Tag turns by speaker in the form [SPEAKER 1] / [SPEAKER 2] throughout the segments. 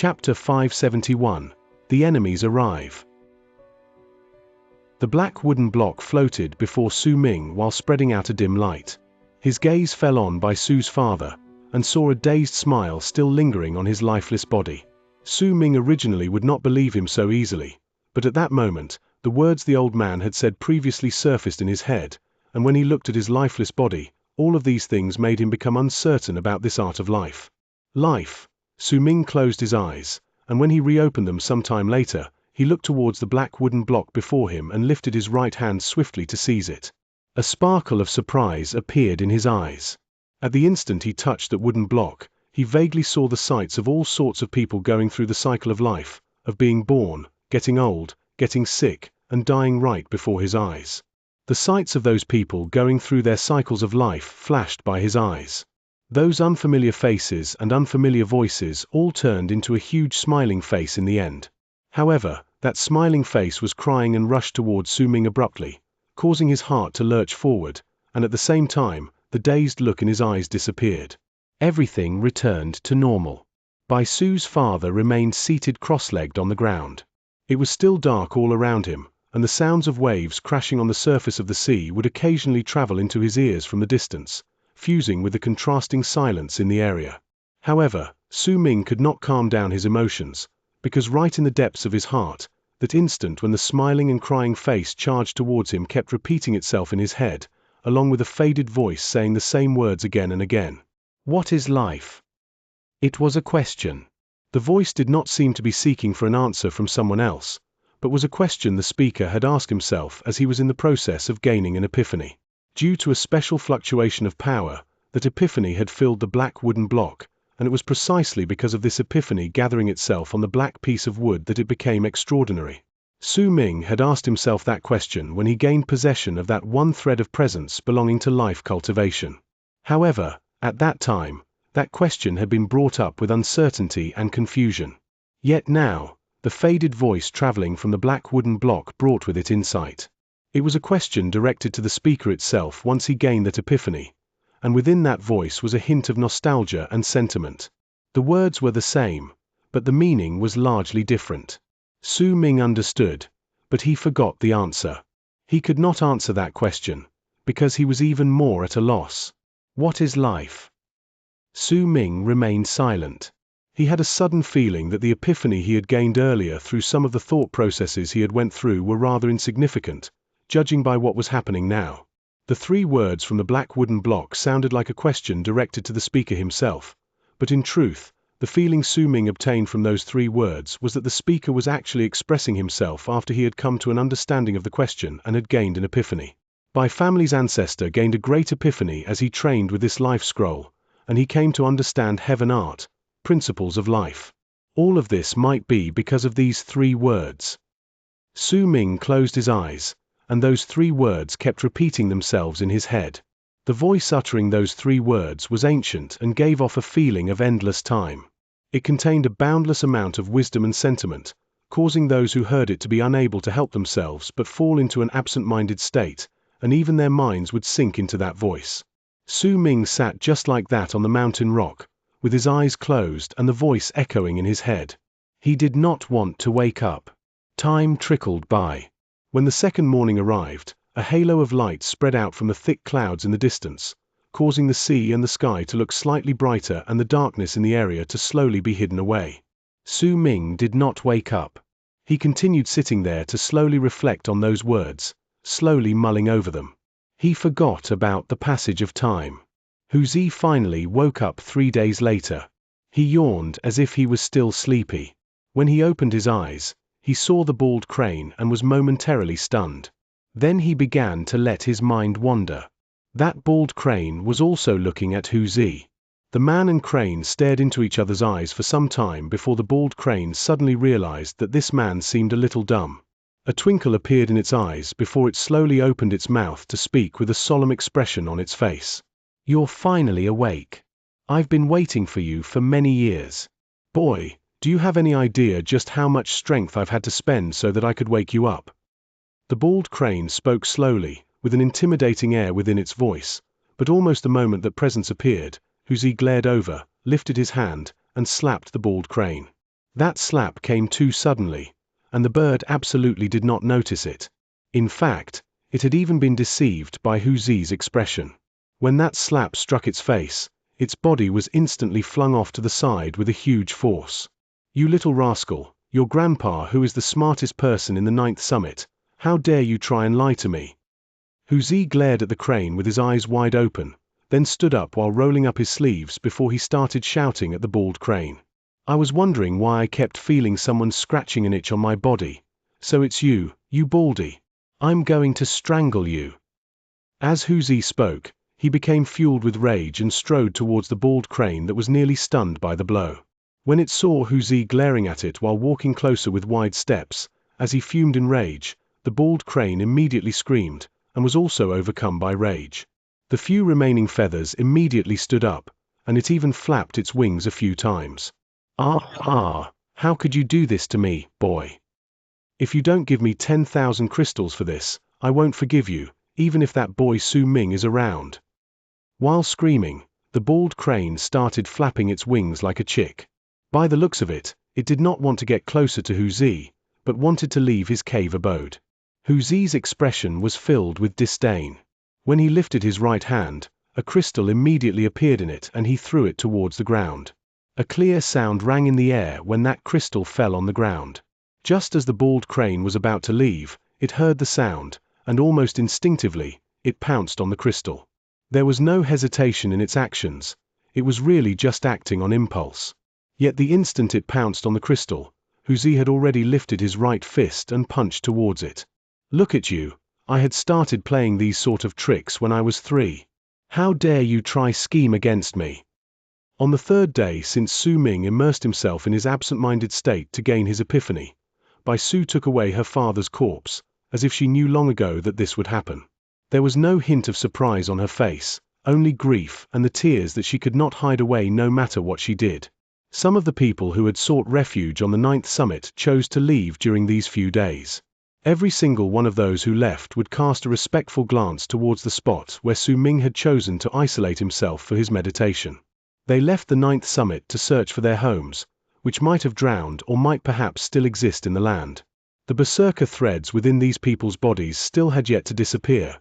[SPEAKER 1] Chapter 571. The Enemies Arrive. The black wooden block floated before Su Ming while spreading out a dim light. His gaze fell on by Su's father, and saw a dazed smile still lingering on his lifeless body. Su Ming originally would not believe him so easily, but at that moment, the words the old man had said previously surfaced in his head, and when he looked at his lifeless body, all of these things made him become uncertain about this art of life. Life. Su Ming closed his eyes, and when he reopened them some time later, he looked towards the black wooden block before him and lifted his right hand swiftly to seize it. A sparkle of surprise appeared in his eyes. At the instant he touched that wooden block, he vaguely saw the sights of all sorts of people going through the cycle of life, of being born, getting old, getting sick, and dying right before his eyes. The sights of those people going through their cycles of life flashed by his eyes. Those unfamiliar faces and unfamiliar voices all turned into a huge smiling face in the end. However, that smiling face was crying and rushed towards Su Ming abruptly, causing his heart to lurch forward, and at the same time, the dazed look in his eyes disappeared. Everything returned to normal. Bai Su's father remained seated cross-legged on the ground. It was still dark all around him, and the sounds of waves crashing on the surface of the sea would occasionally travel into his ears from the distance, fusing with the contrasting silence in the area. However, Su Ming could not calm down his emotions, because right in the depths of his heart, that instant when the smiling and crying face charged towards him kept repeating itself in his head, along with a faded voice saying the same words again and again. What is life? It was a question. The voice did not seem to be seeking for an answer from someone else, but was a question the speaker had asked himself as he was in the process of gaining an epiphany. Due to a special fluctuation of power, that epiphany had filled the black wooden block, and it was precisely because of this epiphany gathering itself on the black piece of wood that it became extraordinary. Su Ming had asked himself that question when he gained possession of that one thread of presence belonging to life cultivation. However, at that time, that question had been brought up with uncertainty and confusion. Yet now, the faded voice traveling from the black wooden block brought with it insight. It was a question directed to the speaker itself once he gained that epiphany, and within that voice was a hint of nostalgia and sentiment. The words were the same, but the meaning was largely different. Su Ming understood, but he forgot the answer. He could not answer that question, because he was even more at a loss. What is life? Su Ming remained silent. He had a sudden feeling that the epiphany he had gained earlier through some of the thought processes he had went through were rather insignificant, judging by what was happening now. The three words from the black wooden block sounded like a question directed to the speaker himself, but in truth, the feeling Su Ming obtained from those three words was that the speaker was actually expressing himself after he had come to an understanding of the question and had gained an epiphany. Bai family's ancestor gained a great epiphany as he trained with this life scroll, and he came to understand heaven art, principles of life. All of this might be because of these three words. Su Ming closed his eyes, and those three words kept repeating themselves in his head. The voice uttering those three words was ancient and gave off a feeling of endless time. It contained a boundless amount of wisdom and sentiment, causing those who heard it to be unable to help themselves but fall into an absent-minded state, and even their minds would sink into that voice. Su Ming sat just like that on the mountain rock, with his eyes closed and the voice echoing in his head. He did not want to wake up. Time trickled by. When the second morning arrived, a halo of light spread out from the thick clouds in the distance, causing the sea and the sky to look slightly brighter and the darkness in the area to slowly be hidden away. Su Ming did not wake up. He continued sitting there to slowly reflect on those words, slowly mulling over them. He forgot about the passage of time. Hu Zi finally woke up 3 days later. He yawned as if he was still sleepy. When he opened his eyes, he saw the bald crane and was momentarily stunned. Then he began to let his mind wander. That bald crane was also looking at Hu Zi. The man and crane stared into each other's eyes for some time before the bald crane suddenly realized that this man seemed a little dumb. A twinkle appeared in its eyes before it slowly opened its mouth to speak with a solemn expression on its face. You're finally awake. I've been waiting for you for many years. Boy, do you have any idea just how much strength I've had to spend so that I could wake you up? The bald crane spoke slowly, with an intimidating air within its voice, but almost the moment that presence appeared, Hu Zi glared over, lifted his hand, and slapped the bald crane. That slap came too suddenly, and the bird absolutely did not notice it. In fact, it had even been deceived by Hu Zi's expression. When that slap struck its face, its body was instantly flung off to the side with a huge force. "You little rascal, your grandpa, who is the smartest person in the 9th summit, how dare you try and lie to me?" Hu Zi glared at the crane with his eyes wide open, then stood up while rolling up his sleeves before he started shouting at the bald crane. "I was wondering why I kept feeling someone scratching an itch on my body. So it's you, you baldy. I'm going to strangle you." As Hu Zi spoke, he became fueled with rage and strode towards the bald crane that was nearly stunned by the blow. When it saw Hu Zi glaring at it while walking closer with wide steps, as he fumed in rage, the bald crane immediately screamed, and was also overcome by rage. The few remaining feathers immediately stood up, and it even flapped its wings a few times. "Ah, how could you do this to me, boy? If you don't give me 10,000 crystals for this, I won't forgive you, even if that boy Su Ming is around." While screaming, the bald crane started flapping its wings like a chick. By the looks of it, it did not want to get closer to Hu Zi, but wanted to leave his cave abode. Hu Zi's expression was filled with disdain. When he lifted his right hand, a crystal immediately appeared in it and he threw it towards the ground. A clear sound rang in the air when that crystal fell on the ground. Just as the bald crane was about to leave, it heard the sound, and almost instinctively, it pounced on the crystal. There was no hesitation in its actions. It was really just acting on impulse. Yet the instant it pounced on the crystal, Hu Zi had already lifted his right fist and punched towards it. "Look at you. I had started playing these sort of tricks when I was 3. How dare you try scheme against me?" On the 3rd day since Su Ming immersed himself in his absent-minded state to gain his epiphany, Bai Su took away her father's corpse, as if she knew long ago that this would happen. There was no hint of surprise on her face, only grief and the tears that she could not hide away no matter what she did. Some of the people who had sought refuge on the 9th summit chose to leave during these few days. Every single one of those who left would cast a respectful glance towards the spot where Su Ming had chosen to isolate himself for his meditation. They left the 9th summit to search for their homes, which might have drowned or might perhaps still exist in the land. The berserker threads within these people's bodies still had yet to disappear,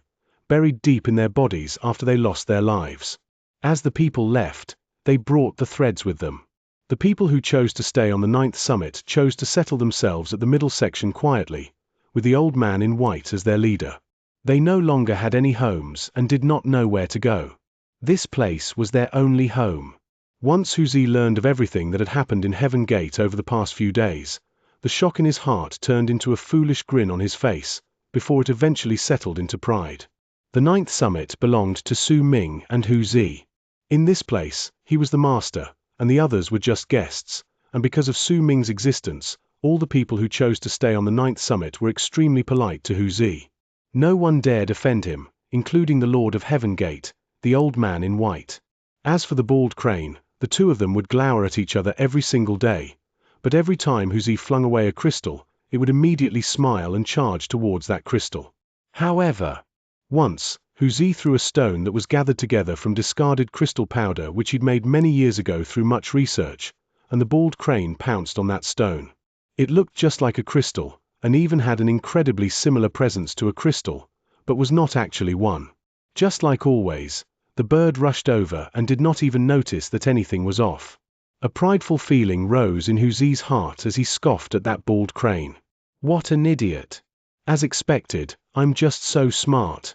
[SPEAKER 1] buried deep in their bodies after they lost their lives. As the people left, they brought the threads with them. The people who chose to stay on the 9th summit chose to settle themselves at the middle section quietly, with the old man in white as their leader. They no longer had any homes and did not know where to go. This place was their only home. Once Hu Zi learned of everything that had happened in Heaven Gate over the past few days, the shock in his heart turned into a foolish grin on his face, before it eventually settled into pride. The 9th summit belonged to Su Ming and Hu Zi. In this place, he was the master, and the others were just guests, and because of Su Ming's existence, all the people who chose to stay on the 9th summit were extremely polite to Hu Zi. No one dared offend him, including the Lord of Heaven Gate, the old man in white. As for the bald crane, the two of them would glower at each other every single day, but every time Hu Zi flung away a crystal, it would immediately smile and charge towards that crystal. However, once, Hu Zi threw a stone that was gathered together from discarded crystal powder which he'd made many years ago through much research, and the bald crane pounced on that stone. It looked just like a crystal, and even had an incredibly similar presence to a crystal, but was not actually one. Just like always, the bird rushed over and did not even notice that anything was off. A prideful feeling rose in Hu Zi's heart as he scoffed at that bald crane. What an idiot! As expected, I'm just so smart.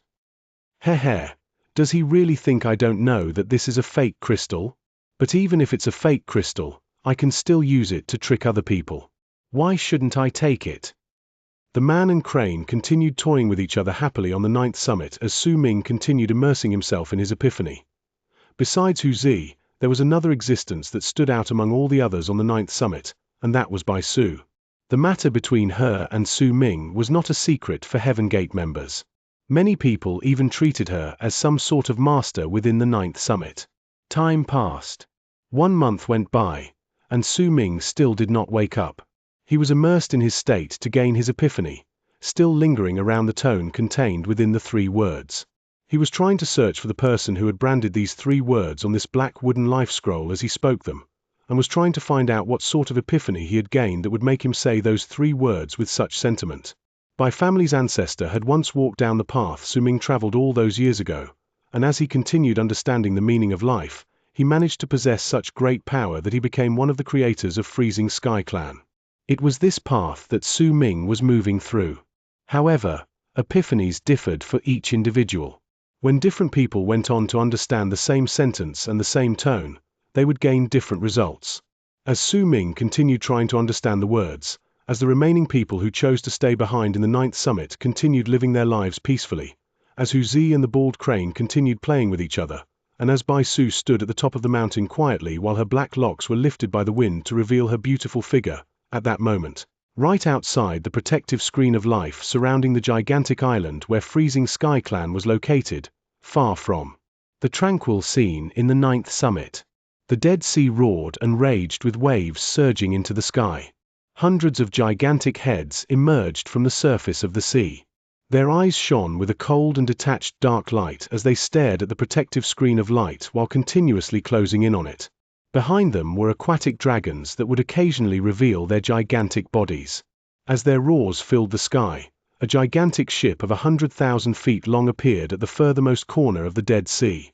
[SPEAKER 1] Heh, does he really think I don't know that this is a fake crystal? But even if it's a fake crystal, I can still use it to trick other people. Why shouldn't I take it? The man and crane continued toying with each other happily on the 9th summit as Su Ming continued immersing himself in his epiphany. Besides Hu Zi, there was another existence that stood out among all the others on the 9th summit, and that was Bai Su. The matter between her and Su Ming was not a secret for Heaven Gate members. Many people even treated her as some sort of master within the 9th summit. Time passed. 1 month went by, and Su Ming still did not wake up. He was immersed in his state to gain his epiphany, still lingering around the tone contained within the 3 words. He was trying to search for the person who had branded these 3 words on this black wooden life scroll as he spoke them, and was trying to find out what sort of epiphany he had gained that would make him say those 3 words with such sentiment. Bai family's ancestor had once walked down the path Su Ming traveled all those years ago, and as he continued understanding the meaning of life, he managed to possess such great power that he became one of the creators of Freezing Sky Clan. It was this path that Su Ming was moving through. However, epiphanies differed for each individual. When different people went on to understand the same sentence and the same tone, they would gain different results. As Su Ming continued trying to understand the words, as the remaining people who chose to stay behind in the 9th summit continued living their lives peacefully, as Hu Zi and the bald crane continued playing with each other, and as Bai Su stood at the top of the mountain quietly while her black locks were lifted by the wind to reveal her beautiful figure, at that moment, right outside the protective screen of life surrounding the gigantic island where Freezing Sky Clan was located, far from the tranquil scene in the 9th summit. The Dead Sea roared and raged with waves surging into the sky. Hundreds of gigantic heads emerged from the surface of the sea. Their eyes shone with a cold and detached dark light as they stared at the protective screen of light while continuously closing in on it. Behind them were aquatic dragons that would occasionally reveal their gigantic bodies. As their roars filled the sky, a gigantic ship of 100,000 feet long appeared at the furthermost corner of the Dead Sea.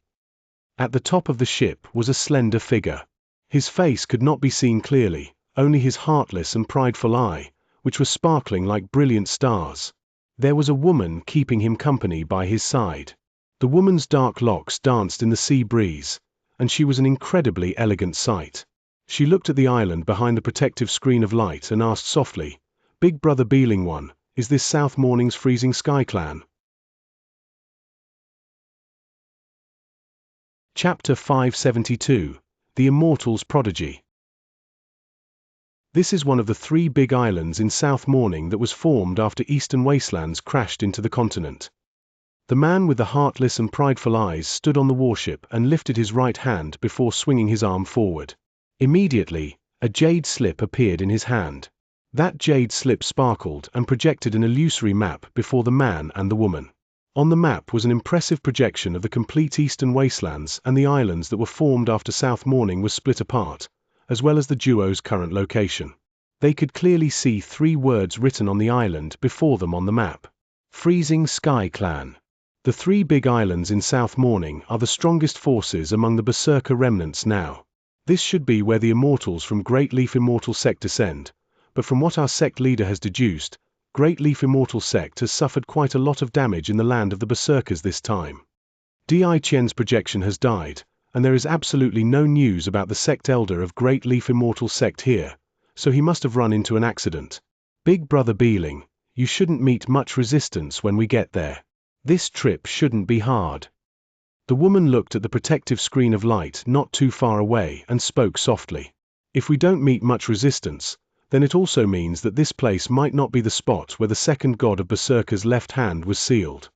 [SPEAKER 1] At the top of the ship was a slender figure. His face could not be seen clearly, only his heartless and prideful eye, which was sparkling like brilliant stars. There was a woman keeping him company by his side. The woman's dark locks danced in the sea breeze, and she was an incredibly elegant sight. She looked at the island behind the protective screen of light and asked softly, "Big Brother Beeling One, is this South Morning's Freezing Sky Clan?" Chapter 572, The Immortal's Prodigy. This is one of the 3 big islands in South Morning that was formed after Eastern Wastelands crashed into the continent. The man with the heartless and prideful eyes stood on the warship and lifted his right hand before swinging his arm forward. Immediately, a jade slip appeared in his hand. That jade slip sparkled and projected an illusory map before the man and the woman. On the map was an impressive projection of the complete Eastern Wastelands and the islands that were formed after South Morning was split apart, as well as the duo's current location. They could clearly see 3 words written on the island before them on the map. Freezing Sky Clan. The 3 big islands in South Morning are the strongest forces among the Berserker remnants now. This should be where the immortals from Great Leaf Immortal Sect descend, but from what our sect leader has deduced, Great Leaf Immortal Sect has suffered quite a lot of damage in the land of the Berserkers this time. Di Qian's projection has died, and there is absolutely no news about the sect elder of Great Leaf Immortal Sect here, so he must have run into an accident. Big Brother Beeling, you shouldn't meet much resistance when we get there. This trip shouldn't be hard. The woman looked at the protective screen of light not too far away and spoke softly. If we don't meet much resistance, then it also means that this place might not be the spot where the second god of Berserker's left hand was sealed.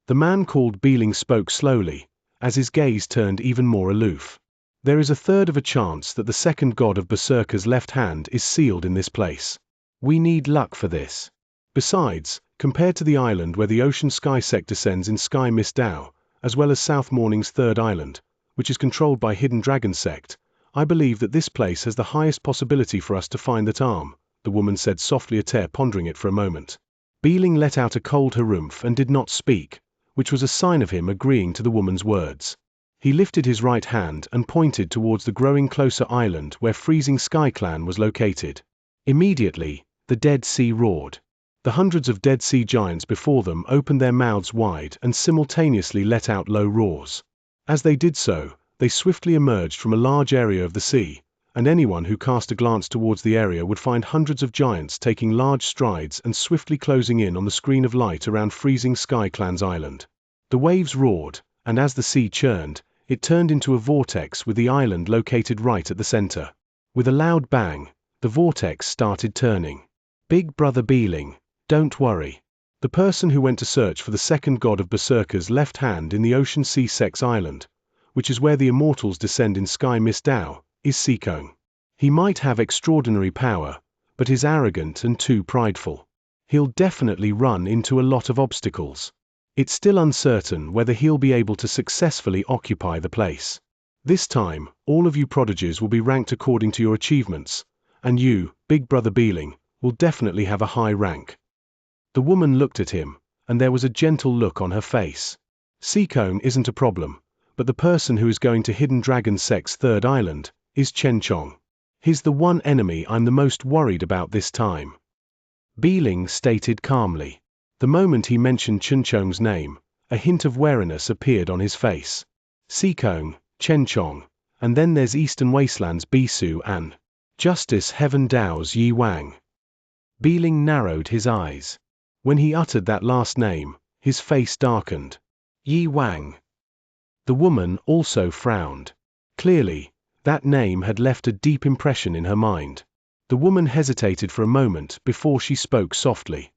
[SPEAKER 1] The man called Beeling spoke slowly, as his gaze turned even more aloof. There is a third of a chance that the second god of Berserker's left hand is sealed in this place. We need luck for this. Besides, compared to the island where the Ocean Sky Sect descends in Sky Mist Dao, as well as South Morning's 3rd island, which is controlled by Hidden Dragon Sect, I believe that this place has the highest possibility for us to find that arm, the woman said softly, pondering it for a moment. Beeling let out a cold harumph and did not speak, which was a sign of him agreeing to the woman's words. He lifted his right hand and pointed towards the growing closer island where Freezing Sky Clan was located. Immediately, the Dead Sea roared. The hundreds of Dead Sea giants before them opened their mouths wide and simultaneously let out low roars. As they did so, they swiftly emerged from a large area of the sea, and anyone who cast a glance towards the area would find hundreds of giants taking large strides and swiftly closing in on the screen of light around Freezing Sky Clan's island. The waves roared, and as the sea churned, it turned into a vortex with the island located right at the center. With a loud bang, the vortex started turning. Big Brother Beeling, don't worry. The person who went to search for the second god of Berserker's left hand in the Ocean Sea Sex Island, which is where the immortals descend in Sky Mist Dao, is Sikong. He might have extraordinary power, but is arrogant and too prideful. He'll definitely run into a lot of obstacles. It's still uncertain whether he'll be able to successfully occupy the place. This time, all of you prodigies will be ranked according to your achievements, and you, Big Brother Beeling, will definitely have a high rank." The woman looked at him, and there was a gentle look on her face. "Seacone isn't a problem, but the person who is going to Hidden Dragon Sect's third island is Chen Chong. He's the one enemy I'm the most worried about this time," Beeling stated calmly. The moment he mentioned Chen Chong's name, a hint of wariness appeared on his face. "Seacone, Chen Chong, and then there's Eastern Wastelands Bisu and Justice Heaven Dao's Yi Wang." Beeling narrowed his eyes. When he uttered that last name, his face darkened. Yi Wang. The woman also frowned. Clearly, that name had left a deep impression in her mind. The woman hesitated for a moment before she spoke softly.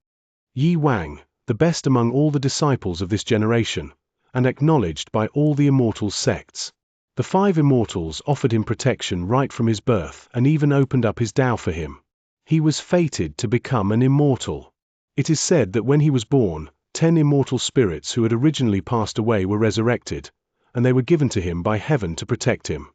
[SPEAKER 1] "Yi Wang, the best among all the disciples of this generation, and acknowledged by all the immortal sects. The 5 immortals offered him protection right from his birth and even opened up his Tao for him. He was fated to become an immortal. It is said that when he was born, 10 immortal spirits who had originally passed away were resurrected, and they were given to him by heaven to protect him."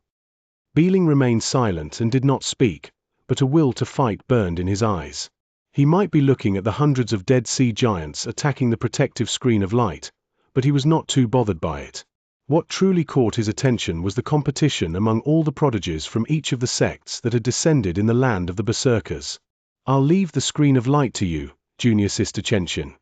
[SPEAKER 1] Beeling remained silent and did not speak, but a will to fight burned in his eyes. He might be looking at the hundreds of Dead Sea giants attacking the protective screen of light, but he was not too bothered by it. What truly caught his attention was the competition among all the prodigies from each of the sects that had descended in the land of the Berserkers. "I'll leave the screen of light to you, Junior Sister Chenshin."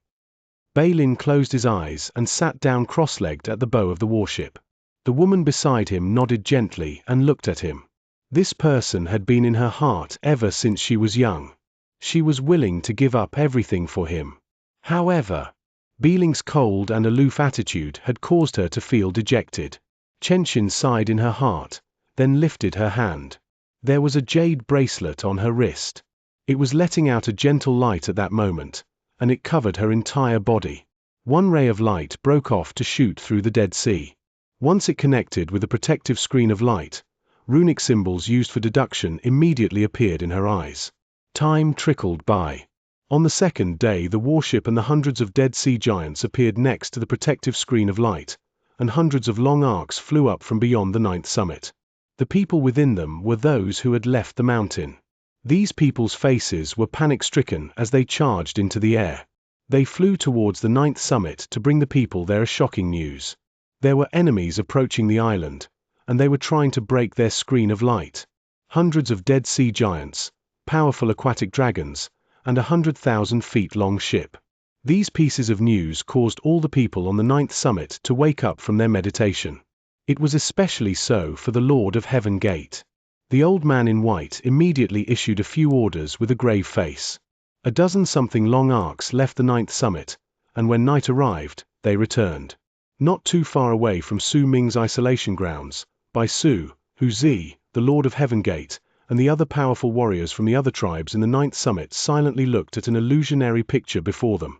[SPEAKER 1] Balin closed his eyes and sat down cross-legged at the bow of the warship. The woman beside him nodded gently and looked at him. This person had been in her heart ever since she was young. She was willing to give up everything for him. However, Beeling's cold and aloof attitude had caused her to feel dejected. Chenshin sighed in her heart, then lifted her hand. There was a jade bracelet on her wrist. It was letting out a gentle light at that moment, and it covered her entire body. One ray of light broke off to shoot through the Dead Sea. Once it connected with the protective screen of light, runic symbols used for deduction immediately appeared in her eyes. Time trickled by. On the second day, the warship and the hundreds of Dead Sea giants appeared next to the protective screen of light, and hundreds of long arcs flew up from beyond the 9th summit. The people within them were those who had left the mountain. These people's faces were panic-stricken as they charged into the air. They flew towards the 9th summit to bring the people there shocking news. There were enemies approaching the island, and they were trying to break their screen of light. Hundreds of Dead Sea giants, powerful aquatic dragons, and 100,000 feet long ship. These pieces of news caused all the people on the 9th summit to wake up from their meditation. It was especially so for the Lord of Heaven Gate. The old man in white immediately issued a few orders with a grave face. A dozen-something long arcs left the 9th summit, and when night arrived, they returned. Not too far away from Su Ming's isolation grounds, Bai Su, Hu Zi, the Lord of Heaven Gate, and the other powerful warriors from the other tribes in the 9th summit silently looked at an illusionary picture before them.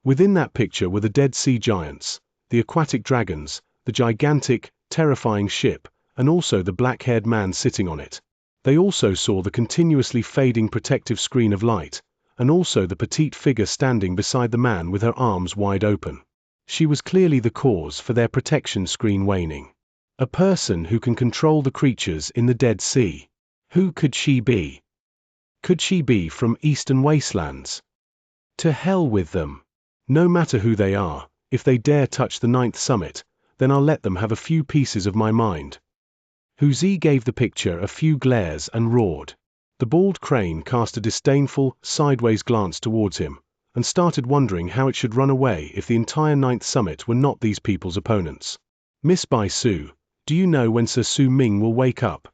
[SPEAKER 1] Within that picture were the Dead Sea giants, the aquatic dragons, the gigantic, terrifying ship, and also the black-haired man sitting on it. They also saw the continuously fading protective screen of light, and also the petite figure standing beside the man with her arms wide open. She was clearly the cause for their protection screen waning. A person who can control the creatures in the Dead Sea. Who could she be? Could she be from Eastern Wastelands? To hell with them. No matter who they are, if they dare touch the 9th summit, then I'll let them have a few pieces of my mind. Hu Zi gave the picture a few glares and roared. The bald crane cast a disdainful, sideways glance towards him, and started wondering how it should run away if the entire 9th summit were not these people's opponents. "Miss Bai Su, do you know when Sir Su Ming will wake up?"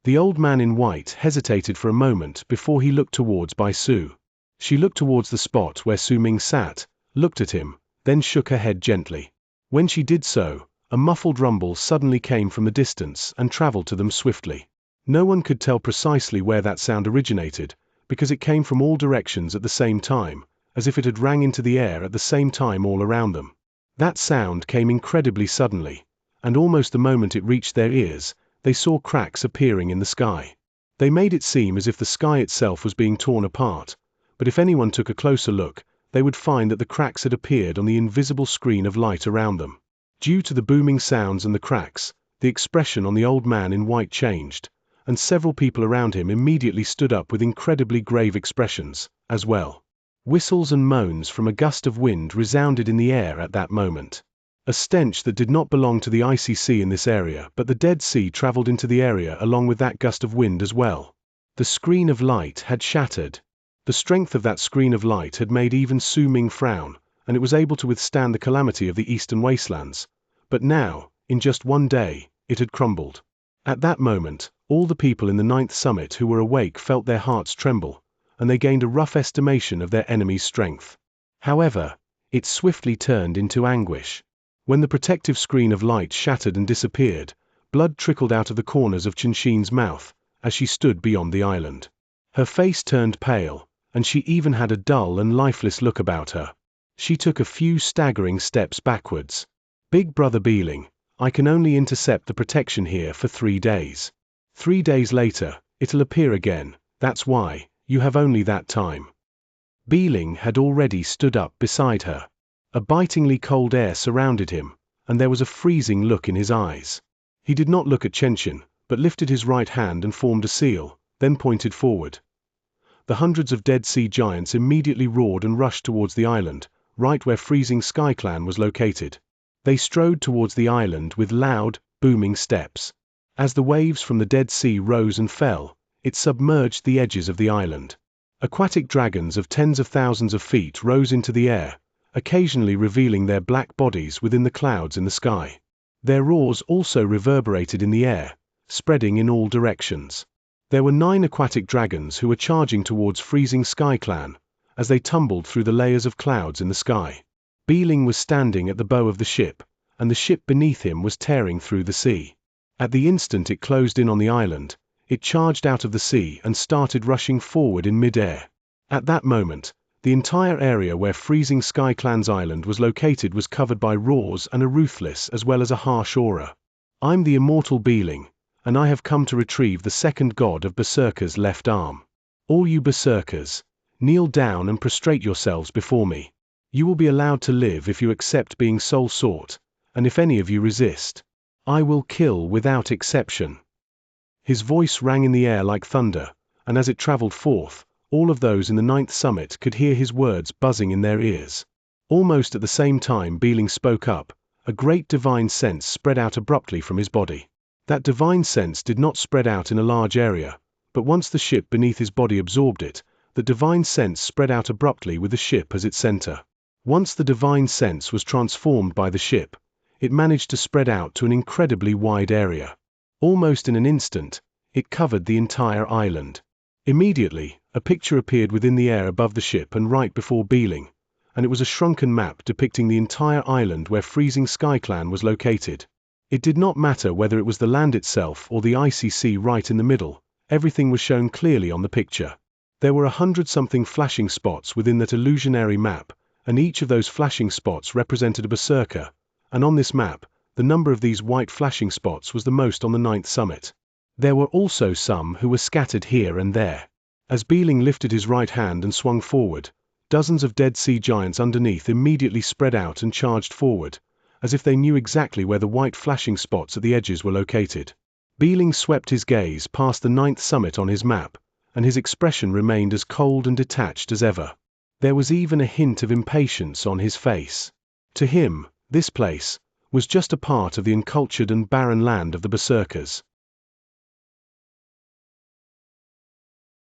[SPEAKER 1] The old man in white hesitated for a moment before he looked towards Bai Su. She looked towards the spot where Su Ming sat, looked at him, then shook her head gently. When she did so, a muffled rumble suddenly came from the distance and traveled to them swiftly. No one could tell precisely where that sound originated, because it came from all directions at the same time, as if it had rang into the air at the same time all around them. That sound came incredibly suddenly, and almost the moment it reached their ears, they saw cracks appearing in the sky. They made it seem as if the sky itself was being torn apart, but if anyone took a closer look, they would find that the cracks had appeared on the invisible screen of light around them. Due to the booming sounds and the cracks, The expression on the old man in white changed, and several people around him immediately stood up with incredibly grave expressions, as well. Whistles and moans from a gust of wind resounded in the air at that moment. A stench that did not belong to the icy sea in this area, but the Dead Sea traveled into the area along with that gust of wind as well. The screen of light had shattered. The strength of that screen of light had made even Su Ming frown, and it was able to withstand the calamity of the eastern wastelands. But now, in just one day, it had crumbled. At that moment, all the people in the 9th summit who were awake felt their hearts tremble, and they gained a rough estimation of their enemy's strength. However, it swiftly turned into anguish. When the protective screen of light shattered and disappeared, blood trickled out of the corners of Xianxia's mouth as she stood beyond the island. Her face turned pale, and she even had a dull and lifeless look about her. She took a few staggering steps backwards. Big Brother Beeling, I can only intercept the protection here for 3 days. 3 days later, it'll appear again, that's why, you have only that time. Beeling had already stood up beside her. A bitingly cold air surrounded him, and there was a freezing look in his eyes. He did not look at Xianxia, but lifted his right hand and formed a seal, then pointed forward. The hundreds of Dead Sea giants immediately roared and rushed towards the island, right where Freezing Sky Clan was located. They strode towards the island with loud, booming steps. As the waves from the Dead Sea rose and fell, it submerged the edges of the island. Aquatic dragons of tens of thousands of feet rose into the air, occasionally revealing their black bodies within the clouds in the sky. Their roars also reverberated in the air, spreading in all directions. There were 9 aquatic dragons who were charging towards Freezing Sky Clan, as they tumbled through the layers of clouds in the sky. Beeling was standing at the bow of the ship, and the ship beneath him was tearing through the sea. At the instant it closed in on the island, it charged out of the sea and started rushing forward in mid-air. At that moment, the entire area where Freezing Sky Clan's island was located was covered by roars and a ruthless as well as a harsh aura. I'm the immortal Beeling, and I have come to retrieve the second god of Berserker's left arm. All you Berserkers, kneel down and prostrate yourselves before me. You will be allowed to live if you accept being soul sought, and if any of you resist, I will kill without exception. His voice rang in the air like thunder, and as it traveled forth, all of those in the 9th summit could hear his words buzzing in their ears. Almost at the same time Beeling spoke up, a great divine sense spread out abruptly from his body. That divine sense did not spread out in a large area, but once the ship beneath his body absorbed it, the divine sense spread out abruptly with the ship as its center. Once the divine sense was transformed by the ship, it managed to spread out to an incredibly wide area. Almost in an instant, it covered the entire island. Immediately, a picture appeared within the air above the ship and right before Beeling, and it was a shrunken map depicting the entire island where Freezing Sky Clan was located. It did not matter whether it was the land itself or the icy sea right in the middle, everything was shown clearly on the picture. There were 100-something flashing spots within that illusionary map, and each of those flashing spots represented a berserker, and on this map, the number of these white flashing spots was the most on the 9th summit. There were also some who were scattered here and there. As Beeling lifted his right hand and swung forward, dozens of Dead Sea giants underneath immediately spread out and charged forward, as if they knew exactly where the white flashing spots at the edges were located. Beeling swept his gaze past the 9th summit on his map, and his expression remained as cold and detached as ever. There was even a hint of impatience on his face. To him, this place was just a part of the uncultured and barren land of the Berserkers.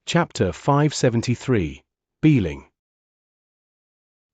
[SPEAKER 1] Chapter 573. Beeling.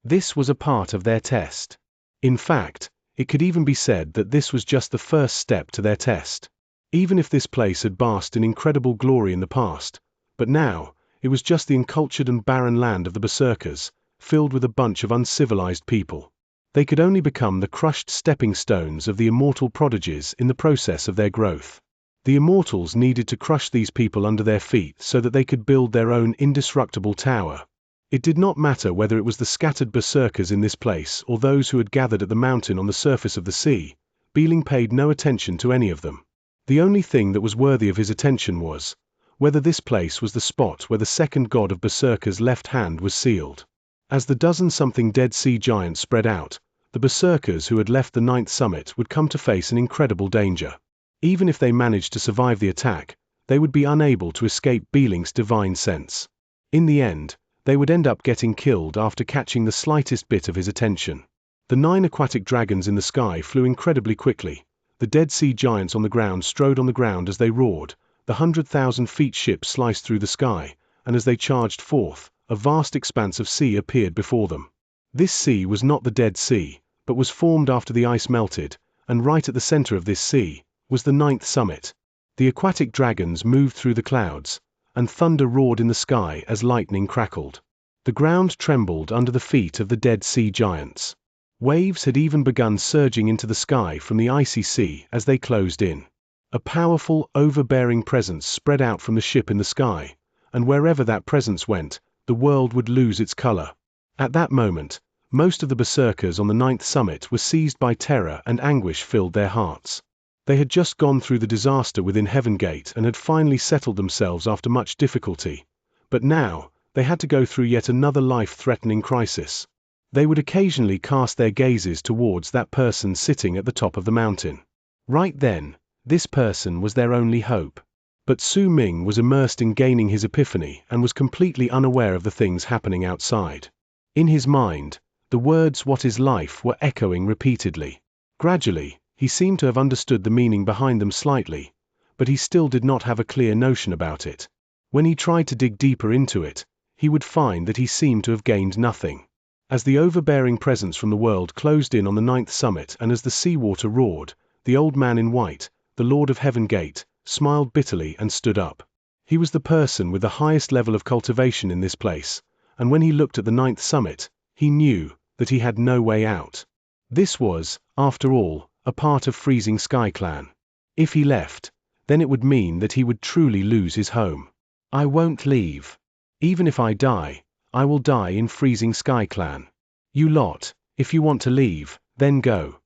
[SPEAKER 1] This was a part of their test. In fact, it could even be said that this was just the first step to their test. Even if this place had basked in incredible glory in the past, but now, it was just the uncultured and barren land of the Berserkers, filled with a bunch of uncivilized people. They could only become the crushed stepping stones of the immortal prodigies in the process of their growth. The immortals needed to crush these people under their feet so that they could build their own indestructible tower. It did not matter whether it was the scattered berserkers in this place or those who had gathered at the mountain on the surface of the sea. Beeling paid no attention to any of them. The only thing that was worthy of his attention was whether this place was the spot where the second god of Berserker's left hand was sealed. As the dozen-something Dead Sea giants spread out, the Berserkers who had left the 9th summit would come to face an incredible danger. Even if they managed to survive the attack, they would be unable to escape Beeling's divine sense. In the end, they would end up getting killed after catching the slightest bit of his attention. The 9 aquatic dragons in the sky flew incredibly quickly. The Dead Sea giants on the ground strode on the ground as they roared. The 100,000 feet ship sliced through the sky, and as they charged forth, a vast expanse of sea appeared before them. This sea was not the Dead Sea, but was formed after the ice melted, and right at the center of this sea was the 9th summit. The aquatic dragons moved through the clouds, and thunder roared in the sky as lightning crackled. The ground trembled under the feet of the Dead Sea giants. Waves had even begun surging into the sky from the icy sea as they closed in. A powerful, overbearing presence spread out from the ship in the sky, and wherever that presence went, the world would lose its color. At that moment, most of the berserkers on the 9th summit were seized by terror, and anguish filled their hearts. They had just gone through the disaster within Heaven Gate and had finally settled themselves after much difficulty. But now, they had to go through yet another life-threatening crisis. They would occasionally cast their gazes towards that person sitting at the top of the mountain. Right then, this person was their only hope. But Su Ming was immersed in gaining his epiphany and was completely unaware of the things happening outside. In his mind, the words "what is life" were echoing repeatedly. Gradually, he seemed to have understood the meaning behind them slightly, but he still did not have a clear notion about it. When he tried to dig deeper into it, he would find that he seemed to have gained nothing. As the overbearing presence from the world closed in on the 9th summit and as the seawater roared, the old man in white, the Lord of Heaven Gate, smiled bitterly and stood up. He was the person with the highest level of cultivation in this place, and when he looked at the 9th summit, he knew that he had no way out. This was, after all, a part of Freezing Sky Clan. If he left, then it would mean that he would truly lose his home. "I won't leave. Even if I die, I will die in Freezing Sky Clan. You lot, if you want to leave, then go."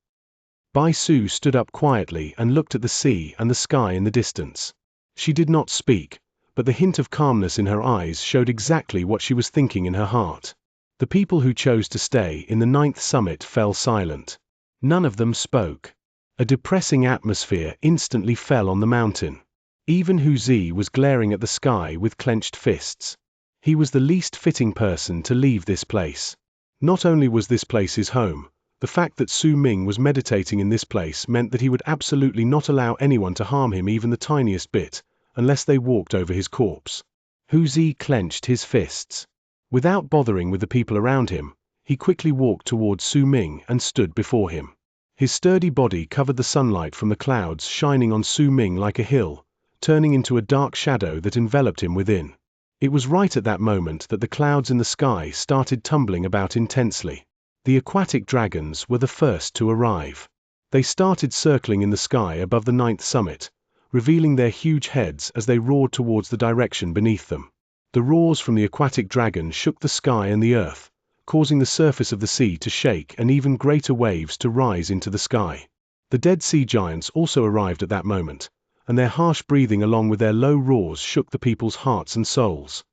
[SPEAKER 1] Bai Su stood up quietly and looked at the sea and the sky in the distance. She did not speak, but the hint of calmness in her eyes showed exactly what she was thinking in her heart. The people who chose to stay in the 9th summit fell silent. None of them spoke. A depressing atmosphere instantly fell on the mountain. Even Hu Zi was glaring at the sky with clenched fists. He was the least fitting person to leave this place. Not only was this place his home, the fact that Su Ming was meditating in this place meant that he would absolutely not allow anyone to harm him even the tiniest bit, unless they walked over his corpse. Hu Zi clenched his fists. Without bothering with the people around him, he quickly walked towards Su Ming and stood before him. His sturdy body covered the sunlight from the clouds shining on Su Ming like a hill, turning into a dark shadow that enveloped him within. It was right at that moment that the clouds in the sky started tumbling about intensely. The aquatic dragons were the first to arrive. They started circling in the sky above the 9th summit, revealing their huge heads as they roared towards the direction beneath them. The roars from the aquatic dragon shook the sky and the earth, causing the surface of the sea to shake and even greater waves to rise into the sky. The Dead Sea giants also arrived at that moment, and their harsh breathing along with their low roars shook the people's hearts and souls.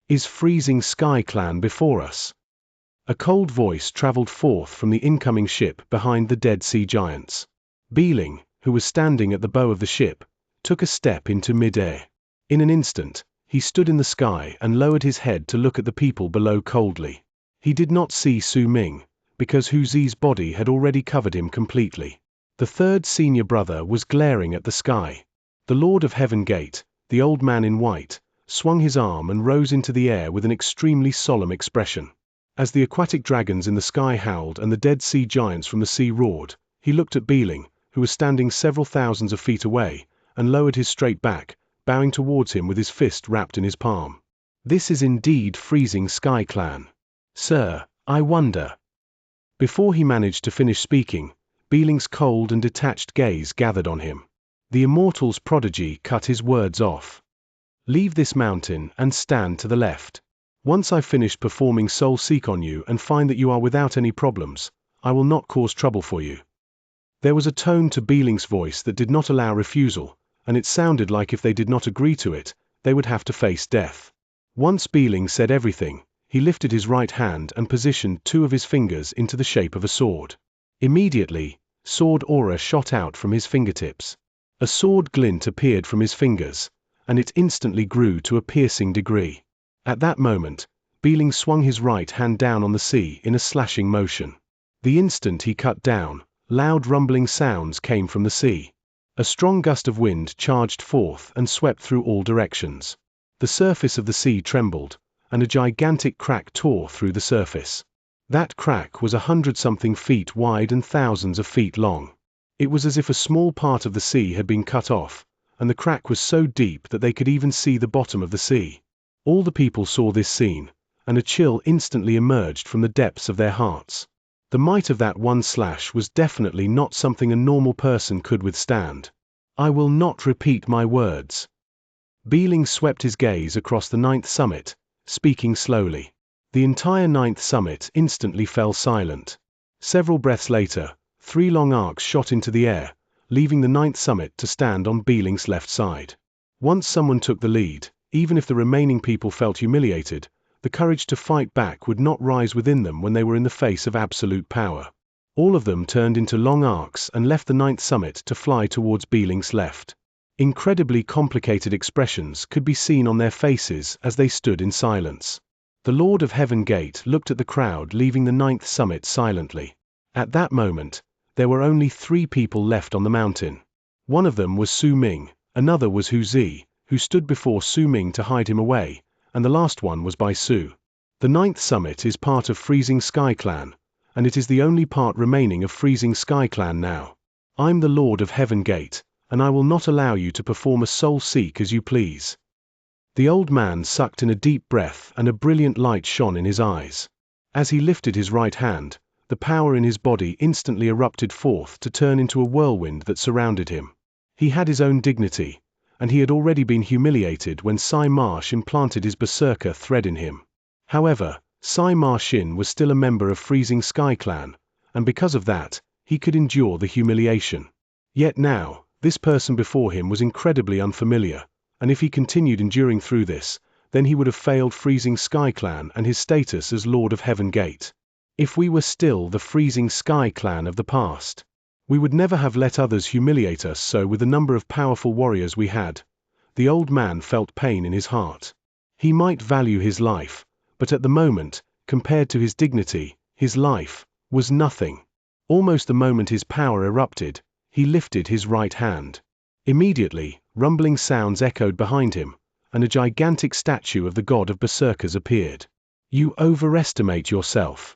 [SPEAKER 1] "Is Freezing Sky Clan before us?" A cold voice traveled forth from the incoming ship behind the Dead Sea giants. Beeling, who was standing at the bow of the ship, took a step into mid-air. In an instant, he stood in the sky and lowered his head to look at the people below coldly. He did not see Su Ming, because Hu Zi's body had already covered him completely. The third senior brother was glaring at the sky. The Lord of Heaven Gate, the old man in white, swung his arm and rose into the air with an extremely solemn expression. As the aquatic dragons in the sky howled and the Dead Sea giants from the sea roared, he looked at Beeling, who was standing several thousands of feet away, and lowered his straight back, bowing towards him with his fist wrapped in his palm. "This is indeed Freezing Sky Clan. Sir, I wonder." Before he managed to finish speaking, Beeling's cold and detached gaze gathered on him. The Immortal's prodigy cut his words off. "Leave this mountain and stand to the left. Once I've finished performing Soul Seek on you and find that you are without any problems, I will not cause trouble for you." There was a tone to Beeling's voice that did not allow refusal, and it sounded like if they did not agree to it, they would have to face death. Once Beeling said everything, he lifted his right hand and positioned 2 of his fingers into the shape of a sword. Immediately, sword aura shot out from his fingertips. A sword glint appeared from his fingers, and it instantly grew to a piercing degree. At that moment, Beeling swung his right hand down on the sea in a slashing motion. The instant he cut down, loud rumbling sounds came from the sea. A strong gust of wind charged forth and swept through all directions. The surface of the sea trembled, and a gigantic crack tore through the surface. That crack was 100-something feet wide and thousands of feet long. It was as if a small part of the sea had been cut off, and the crack was so deep that they could even see the bottom of the sea. All the people saw this scene, and a chill instantly emerged from the depths of their hearts. The might of that one slash was definitely not something a normal person could withstand. I will not repeat my words. Beeling swept his gaze across the 9th summit, speaking slowly. The entire 9th summit instantly fell silent. Several breaths later, 3 long arcs shot into the air, leaving the 9th summit to stand on Beeling's left side. Once someone took the lead, even if the remaining people felt humiliated, the courage to fight back would not rise within them when they were in the face of absolute power. All of them turned into long arcs and left the 9th summit to fly towards Beeling's left. Incredibly complicated expressions could be seen on their faces as they stood in silence. The Lord of Heaven Gate looked at the crowd leaving the 9th summit silently. At that moment, there were only 3 people left on the mountain. One of them was Su Ming, another was Hu Zi, who stood before Su Ming to hide him away, and the last one was Bai Su. The 9th summit is part of Freezing Sky Clan, and it is the only part remaining of Freezing Sky Clan now. I'm the Lord of Heaven Gate, and I will not allow you to perform a soul seek as you please. The old man sucked in a deep breath and a brilliant light shone in his eyes. As he lifted his right hand, the power in his body instantly erupted forth to turn into a whirlwind that surrounded him. He had his own dignity, and he had already been humiliated when Sai Marsh implanted his berserker thread in him. However, Sai Marshin was still a member of Freezing Sky Clan, and because of that, he could endure the humiliation. Yet now, this person before him was incredibly unfamiliar, and if he continued enduring through this, then he would have failed Freezing Sky Clan and his status as Lord of Heaven Gate. If we were still the Freezing Sky Clan of the past, we would never have let others humiliate us so with the number of powerful warriors we had. The old man felt pain in his heart. He might value his life, but at the moment, compared to his dignity, his life was nothing. Almost the moment his power erupted, he lifted his right hand. Immediately, rumbling sounds echoed behind him, and a gigantic statue of the god of berserkers appeared. You overestimate yourself.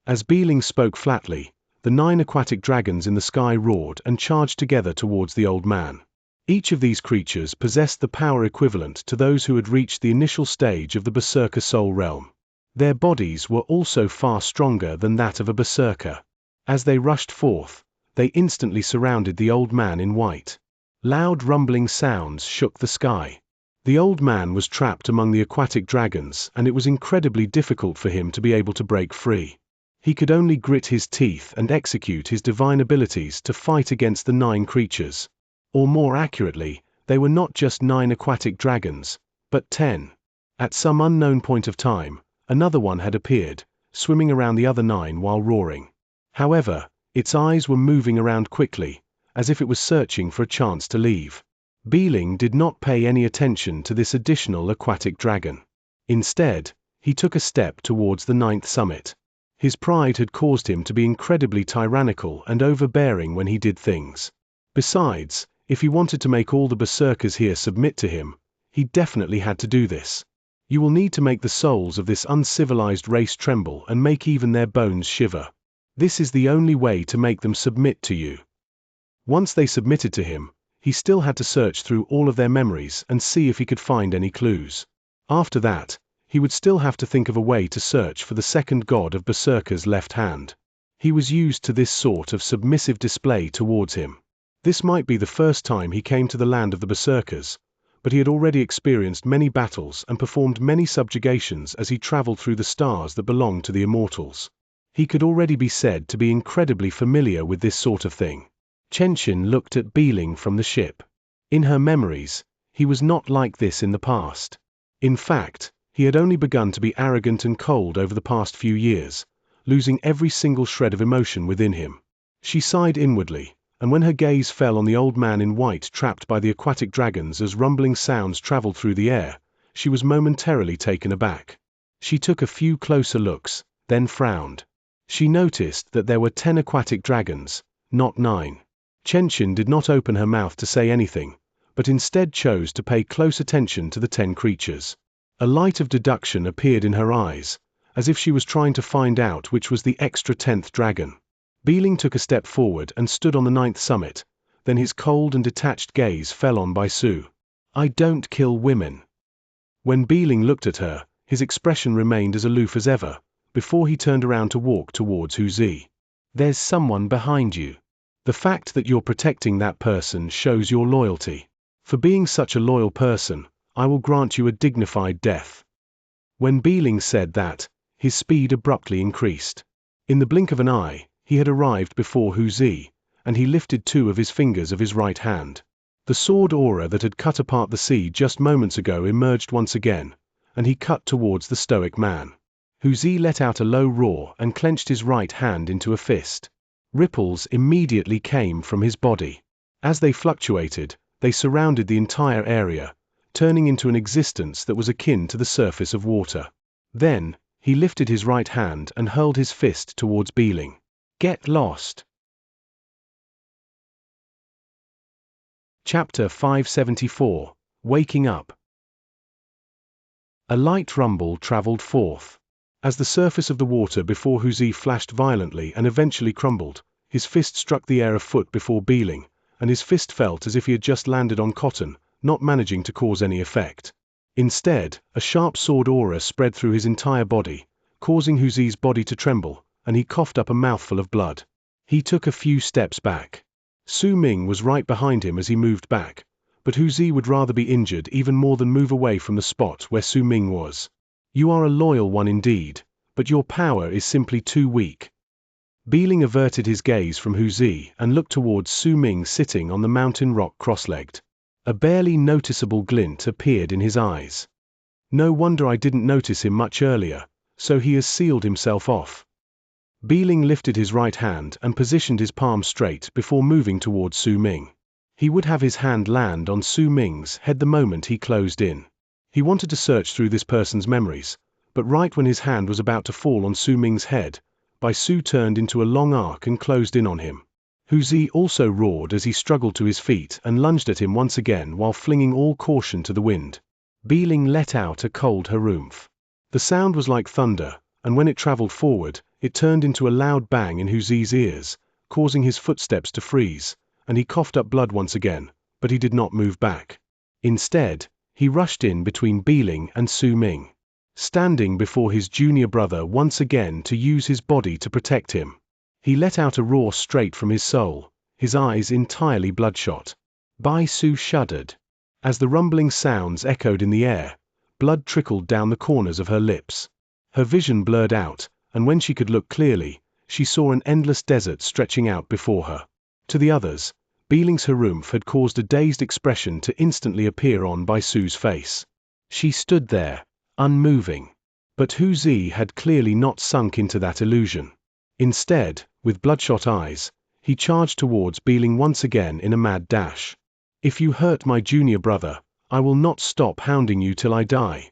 [SPEAKER 1] As Beeling spoke flatly, the 9 aquatic dragons in the sky roared and charged together towards the old man. Each of these creatures possessed the power equivalent to those who had reached the initial stage of the berserker soul realm. Their bodies were also far stronger than that of a berserker. As they rushed forth, they instantly surrounded the old man in white. Loud rumbling sounds shook the sky. The old man was trapped among the aquatic dragons, and it was incredibly difficult for him to be able to break free. He could only grit his teeth and execute his divine abilities to fight against the 9 creatures. Or more accurately, they were not just 9 aquatic dragons, but 10. At some unknown point of time, another one had appeared, swimming around the other 9 while roaring. However, its eyes were moving around quickly, as if it was searching for a chance to leave. Beeling did not pay any attention to this additional aquatic dragon. Instead, he took a step towards the 9th summit. His pride had caused him to be incredibly tyrannical and overbearing when he did things. Besides, if he wanted to make all the berserkers here submit to him, he definitely had to do this. You will need to make the souls of this uncivilized race tremble and make even their bones shiver. This is the only way to make them submit to you. Once they submitted to him, he still had to search through all of their memories and see if he could find any clues. After that, he would still have to think of a way to search for the second god of berserker's left hand. He was used to this sort of submissive display towards him. This might be the first time he came to the land of the berserkers, but he had already experienced many battles and performed many subjugations as he traveled through the stars that belonged to the immortals. He could already be said to be incredibly familiar with this sort of thing. Xianxia looked at Beeling from the ship. In her memories, he was not like this in the past. In fact, he had only begun to be arrogant and cold over the past few years, losing every single shred of emotion within him. She sighed inwardly, and when her gaze fell on the old man in white trapped by the aquatic dragons as rumbling sounds traveled through the air, she was momentarily taken aback. She took a few closer looks, then frowned. She noticed that there were 10 aquatic dragons, not 9. Xianxia did not open her mouth to say anything, but instead chose to pay close attention to the 10 creatures. A light of deduction appeared in her eyes, as if she was trying to find out which was the extra 10th dragon. Beeling took a step forward and stood on the 9th summit, then his cold and detached gaze fell on Baisu. "I don't kill women." When Beeling looked at her, his expression remained as aloof as ever, before he turned around to walk towards Huzi. "There's someone behind you. The fact that you're protecting that person shows your loyalty. For being such a loyal person, I will grant you a dignified death." When Beeling said that, his speed abruptly increased. In the blink of an eye, he had arrived before Huzi, and he lifted 2 of his fingers of his right hand. The sword aura that had cut apart the sea just moments ago emerged once again, and he cut towards the stoic man. Huzi let out a low roar and clenched his right hand into a fist. Ripples immediately came from his body. As they fluctuated, they surrounded the entire area, turning into an existence that was akin to the surface of water. Then, he lifted his right hand and hurled his fist towards Beeling. "Get lost." Chapter 574, Waking Up. A light rumble traveled forth. As the surface of the water before Huzi flashed violently and eventually crumbled, his fist struck the air a foot before Beeling, and his fist felt as if he had just landed on cotton, not managing to cause any effect. Instead, a sharp sword aura spread through his entire body, causing Huzi's body to tremble, and he coughed up a mouthful of blood. He took a few steps back. Su Ming was right behind him as he moved back, but Huzi would rather be injured even more than move away from the spot where Su Ming was. "You are a loyal one indeed, but your power is simply too weak." Beeling averted his gaze from Huzi and looked towards Su Ming sitting on the mountain rock cross-legged. A barely noticeable glint appeared in his eyes. "No wonder I didn't notice him much earlier, so he has sealed himself off." Beeling lifted his right hand and positioned his palm straight before moving towards Su Ming. He would have his hand land on Su Ming's head the moment he closed in. He wanted to search through this person's memories, but right when his hand was about to fall on Su Ming's head, Baisu turned into a long arc and closed in on him. Huzi also roared as he struggled to his feet and lunged at him once again while flinging all caution to the wind. Beeling let out a cold harumph. The sound was like thunder, and when it traveled forward, it turned into a loud bang in Huzi's ears, causing his footsteps to freeze, and he coughed up blood once again, but he did not move back. Instead, he rushed in between Beeling and Su Ming, standing before his junior brother once again to use his body to protect him. He let out a roar straight from his soul, his eyes entirely bloodshot. Baisu shuddered. As the rumbling sounds echoed in the air, blood trickled down the corners of her lips. Her vision blurred out, and when she could look clearly, she saw an endless desert stretching out before her. To the others, Beeling's harumph had caused a dazed expression to instantly appear on Baisu's face. She stood there, unmoving. But Huzi had clearly not sunk into that illusion. Instead, with bloodshot eyes, he charged towards Beeling once again in a mad dash. "If you hurt my junior brother, I will not stop hounding you till I die."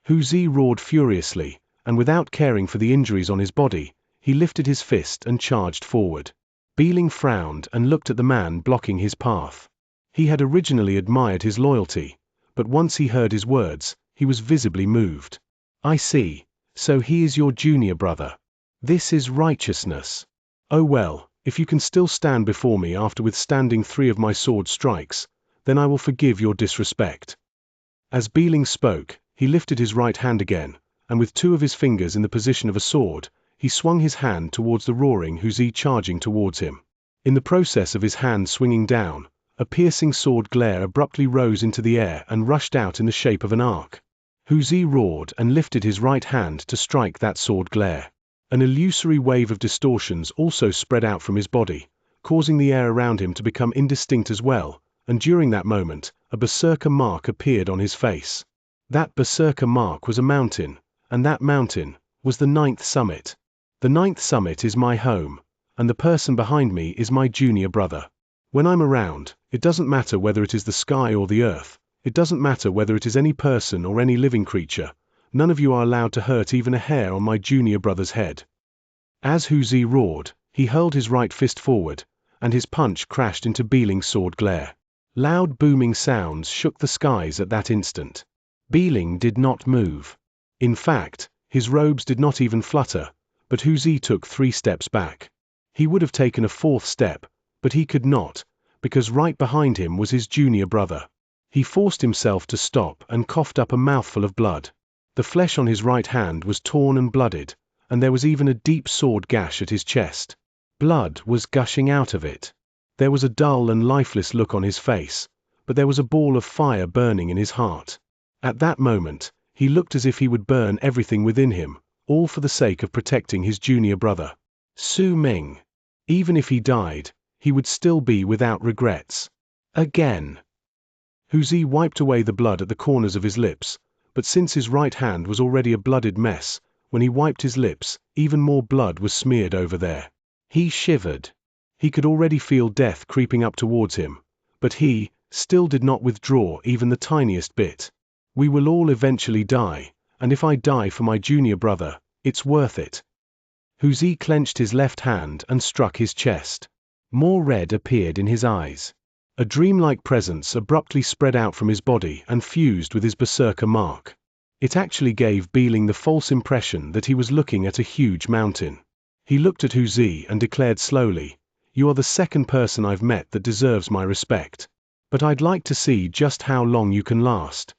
[SPEAKER 1] Huzi roared furiously, and without caring for the injuries on his body, he lifted his fist and charged forward. Beeling frowned and looked at the man blocking his path. He had originally admired his loyalty, but once he heard his words, he was visibly moved. "I see, so he is your junior brother. This is righteousness. Oh well, if you can still stand before me after withstanding 3 of my sword strikes, then I will forgive your disrespect." As Beeling spoke, he lifted his right hand again, and with 2 of his fingers in the position of a sword, he swung his hand towards the roaring Huzi charging towards him. In the process of his hand swinging down, a piercing sword glare abruptly rose into the air and rushed out in the shape of an arc. Huzi roared and lifted his right hand to strike that sword glare. An illusory wave of distortions also spread out from his body, causing the air around him to become indistinct as well, and during that moment, a berserker mark appeared on his face. That berserker mark was a mountain, and that mountain was the 9th summit. "The 9th summit is my home, and the person behind me is my junior brother. When I'm around, it doesn't matter whether it is the sky or the earth, it doesn't matter whether it is any person or any living creature, none of you are allowed to hurt even a hair on my junior brother's head." As Hu Zi roared, he hurled his right fist forward, and his punch crashed into Beeling's sword glare. Loud booming sounds shook the skies at that instant. Beeling did not move. In fact, his robes did not even flutter, but Hu Zi took 3 steps back. He would have taken a 4th step, but he could not, because right behind him was his junior brother. He forced himself to stop and coughed up a mouthful of blood. The flesh on his right hand was torn and blooded, and there was even a deep sword gash at his chest. Blood was gushing out of it. There was a dull and lifeless look on his face, but there was a ball of fire burning in his heart. At that moment, he looked as if he would burn everything within him, all for the sake of protecting his junior brother. Su Ming. Even if he died, he would still be without regrets. Again. Hu Zi wiped away the blood at the corners of his lips, but since his right hand was already a blooded mess, when he wiped his lips, even more blood was smeared over there. He shivered. He could already feel death creeping up towards him, but he still did not withdraw even the tiniest bit. "We will all eventually die, and if I die for my junior brother, it's worth it." Hu Zi clenched his left hand and struck his chest. More red appeared in his eyes. A dreamlike presence abruptly spread out from his body and fused with his berserker mark. It actually gave Beeling the false impression that he was looking at a huge mountain. He looked at Hu Zi and declared slowly, "You are the second person I've met that deserves my respect. But I'd like to see just how long you can last."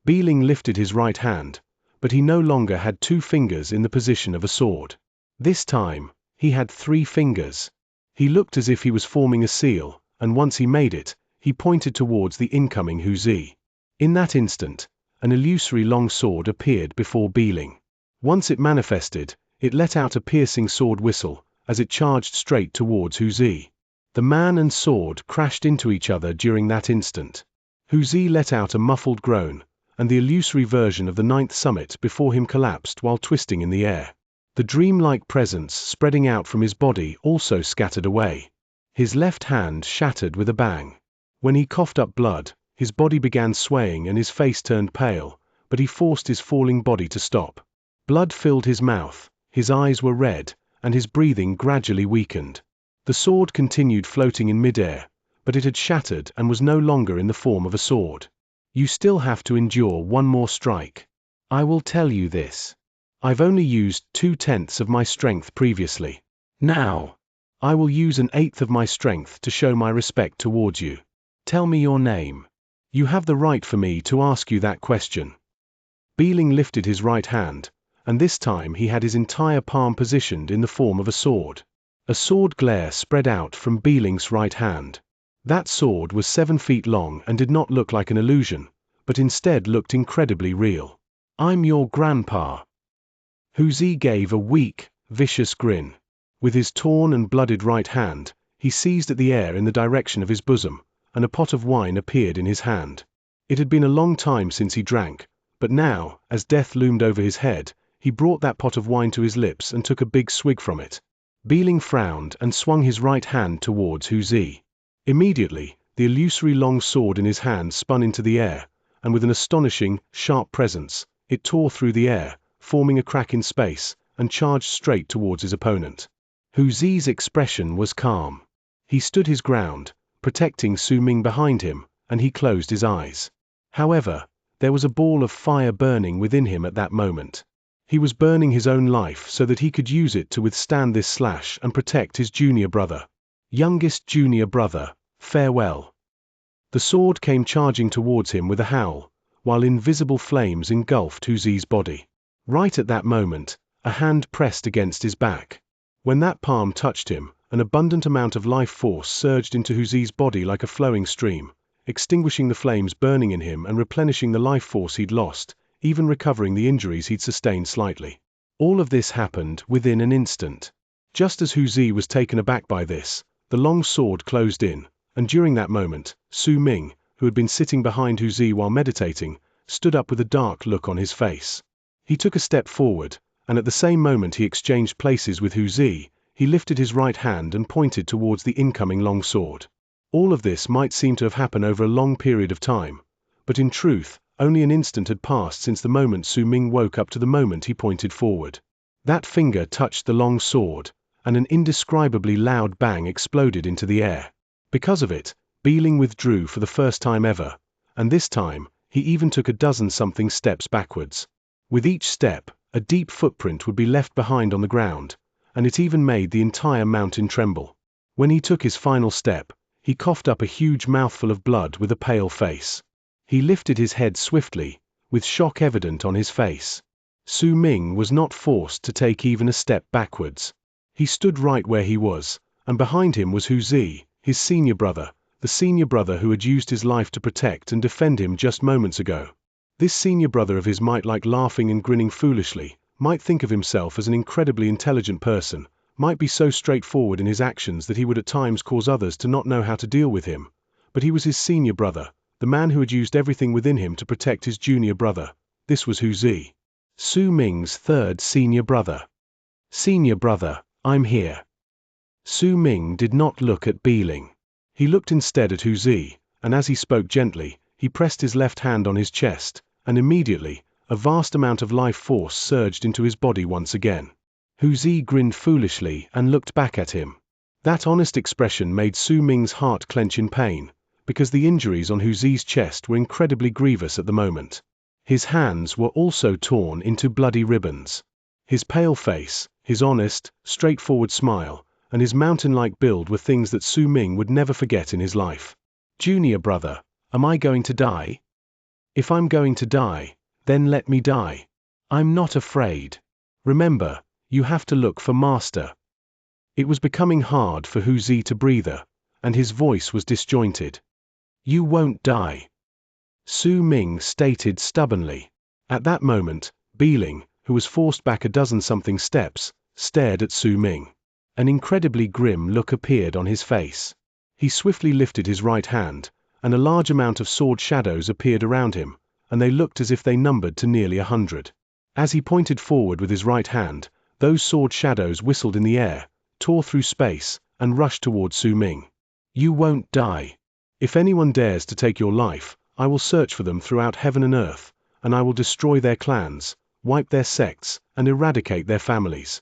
[SPEAKER 1] Beeling lifted his right hand, but he no longer had 2 fingers in the position of a sword. This time, he had 3 fingers. He looked as if he was forming a seal, and once he made it, he pointed towards the incoming Hu Zi. In that instant, an illusory long sword appeared before Beeling. Once it manifested, it let out a piercing sword whistle, as it charged straight towards Hu Zi. The man and sword crashed into each other during that instant. Hu Zi let out a muffled groan, and the illusory version of the 9th summit before him collapsed while twisting in the air. The dreamlike presence spreading out from his body also scattered away. His left hand shattered with a bang. When he coughed up blood, his body began swaying and his face turned pale, but he forced his falling body to stop. Blood filled his mouth, his eyes were red, and his breathing gradually weakened. The sword continued floating in midair, but it had shattered and was no longer in the form of a sword. "You still have to endure one more strike. I will tell you this. I've only used 2/10 of my strength previously. Now, I will use 1/8 of my strength to show my respect towards you. Tell me your name. You have the right for me to ask you that question." Beeling lifted his right hand, and this time he had his entire palm positioned in the form of a sword. A sword glare spread out from Beeling's right hand. That sword was 7 feet long and did not look like an illusion, but instead looked incredibly real. "I'm your grandpa." Hu Zi gave a weak, vicious grin. With his torn and blooded right hand, he seized at the air in the direction of his bosom, and a pot of wine appeared in his hand. It had been a long time since he drank, but now, as death loomed over his head, he brought that pot of wine to his lips and took a big swig from it. Beeling frowned and swung his right hand towards Hu Zi. Immediately, the illusory long sword in his hand spun into the air, and with an astonishing, sharp presence, it tore through the air, forming a crack in space, and charged straight towards his opponent. Hu Zi's expression was calm. He stood his ground, protecting Su Ming behind him, and he closed his eyes. However, there was a ball of fire burning within him at that moment. He was burning his own life so that he could use it to withstand this slash and protect his junior brother. "Youngest junior brother, farewell." The sword came charging towards him with a howl, while invisible flames engulfed Hu Zi's body. Right at that moment, a hand pressed against his back. When that palm touched him, an abundant amount of life force surged into Hu Zi's body like a flowing stream, extinguishing the flames burning in him and replenishing the life force he'd lost, even recovering the injuries he'd sustained slightly. All of this happened within an instant. Just as Hu Zi was taken aback by this, the long sword closed in, and during that moment, Su Ming, who had been sitting behind Hu Zi while meditating, stood up with a dark look on his face. He took a step forward, and at the same moment he exchanged places with Hu Zi, he lifted his right hand and pointed towards the incoming long sword. All of this might seem to have happened over a long period of time, but in truth, only an instant had passed since the moment Su Ming woke up to the moment he pointed forward. That finger touched the long sword, and an indescribably loud bang exploded into the air. Because of it, Bi-Ling withdrew for the first time ever, and this time, he even took a dozen-something steps backwards. With each step, a deep footprint would be left behind on the ground, and it even made the entire mountain tremble. When he took his final step, he coughed up a huge mouthful of blood with a pale face. He lifted his head swiftly, with shock evident on his face. Su Ming was not forced to take even a step backwards. He stood right where he was, and behind him was Hu Zi, his senior brother, the senior brother who had used his life to protect and defend him just moments ago. This senior brother of his might like laughing and grinning foolishly, might think of himself as an incredibly intelligent person, might be so straightforward in his actions that he would at times cause others to not know how to deal with him, but he was his senior brother, the man who had used everything within him to protect his junior brother. This was Hu Zi, Su Ming's third senior brother. Senior brother, I'm here. Su Ming did not look at Bi-Ling. He looked instead at Hu Zi, and as he spoke gently, he pressed his left hand on his chest, and immediately, a vast amount of life force surged into his body once again. Hu Zi grinned foolishly and looked back at him. That honest expression made Su Ming's heart clench in pain, because the injuries on Hu Zi's chest were incredibly grievous at the moment. His hands were also torn into bloody ribbons. His pale face, his honest, straightforward smile, and his mountain-like build were things that Su Ming would never forget in his life. Junior brother, am I going to die? If I'm going to die, then let me die. I'm not afraid. Remember, you have to look for Master. It was becoming hard for Hu Zi to breathe, and his voice was disjointed. You won't die, Su Ming stated stubbornly. At that moment, Bi-Ling, who was forced back a dozen-something steps, stared at Su Ming. An incredibly grim look appeared on his face. He swiftly lifted his right hand, and a large amount of sword shadows appeared around him, and they looked as if they numbered to nearly 100. As he pointed forward with his right hand, those sword shadows whistled in the air, tore through space, and rushed toward Su Ming. You won't die. If anyone dares to take your life, I will search for them throughout heaven and earth, and I will destroy their clans, wipe their sects, and eradicate their families.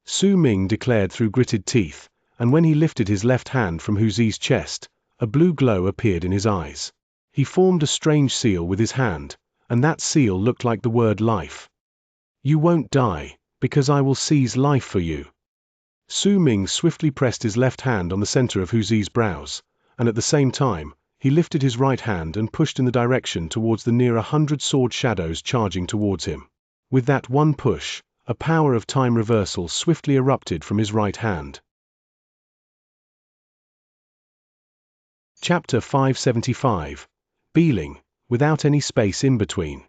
[SPEAKER 1] Su Ming declared through gritted teeth, and when he lifted his left hand from Hu Zi's chest, a blue glow appeared in his eyes. He formed a strange seal with his hand, and that seal looked like the word life. You won't die, because I will seize life for you. Su Ming swiftly pressed his left hand on the center of Hu Zi's brows, and at the same time, he lifted his right hand and pushed in the direction towards the near 100 sword shadows charging towards him. With that one push, a power of time reversal swiftly erupted from his right hand. Chapter 575. Bi-Ling, without any space in between.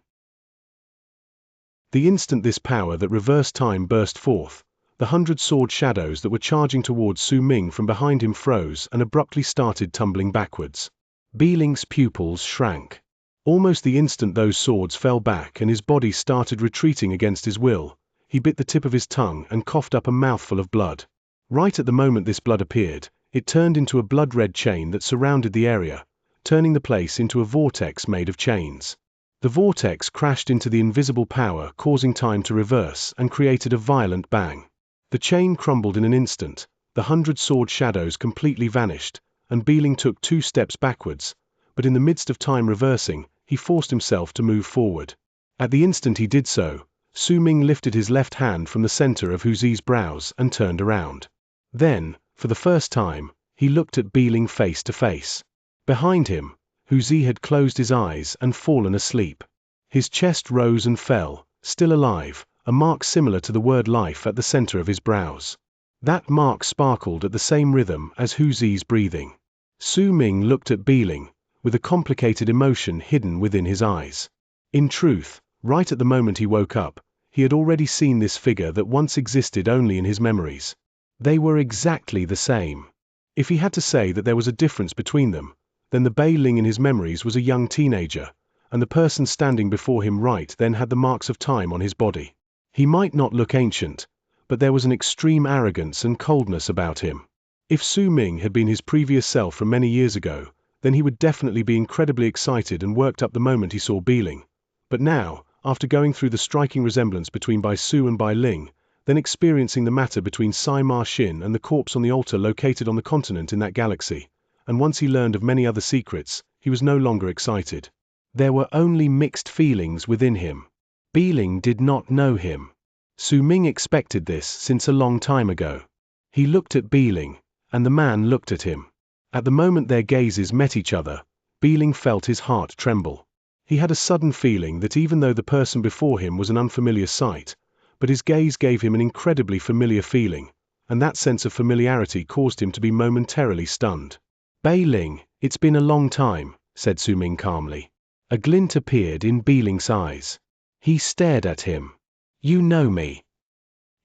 [SPEAKER 1] The instant this power that reversed time burst forth, the 100 sword shadows that were charging towards Su Ming from behind him froze and abruptly started tumbling backwards. Bi-Ling's pupils shrank. Almost the instant those swords fell back and his body started retreating against his will, he bit the tip of his tongue and coughed up a mouthful of blood. Right at the moment this blood appeared, it turned into a blood-red chain that surrounded the area, turning the place into a vortex made of chains. The vortex crashed into the invisible power, causing time to reverse, and created a violent bang. The chain crumbled in an instant, the 100 sword shadows completely vanished, and Bi-Ling took 2 steps backwards, but in the midst of time reversing, he forced himself to move forward. At the instant he did so, Su Ming lifted his left hand from the center of Hu Zi's brows and turned around. Then, for the first time, he looked at Bi-Ling face to face. Behind him, Hu Zi had closed his eyes and fallen asleep. His chest rose and fell, still alive, a mark similar to the word life at the center of his brows. That mark sparkled at the same rhythm as Hu Zi's breathing. Su Ming looked at Bi-Ling, with a complicated emotion hidden within his eyes. In truth, right at the moment he woke up, he had already seen this figure that once existed only in his memories. They were exactly the same. If he had to say that there was a difference between them, then the Bei-Ling in his memories was a young teenager, and the person standing before him right then had the marks of time on his body. He might not look ancient, but there was an extreme arrogance and coldness about him. If Su Ming had been his previous self from many years ago, then he would definitely be incredibly excited and worked up the moment he saw Biling. But now, after going through the striking resemblance between Bai Su and Bai Ling, then experiencing the matter between Sai Ma Xin and the corpse on the altar located on the continent in that galaxy, and once he learned of many other secrets, he was no longer excited. There were only mixed feelings within him. Biling did not know him. Su Ming expected this since a long time ago. He looked at Biling, and the man looked at him. At the moment their gazes met each other, Biling felt his heart tremble. He had a sudden feeling that even though the person before him was an unfamiliar sight, but his gaze gave him an incredibly familiar feeling, and that sense of familiarity caused him to be momentarily stunned. Biling, it's been a long time, said Su Ming calmly. A glint appeared in Biling's eyes. He stared at him. You know me.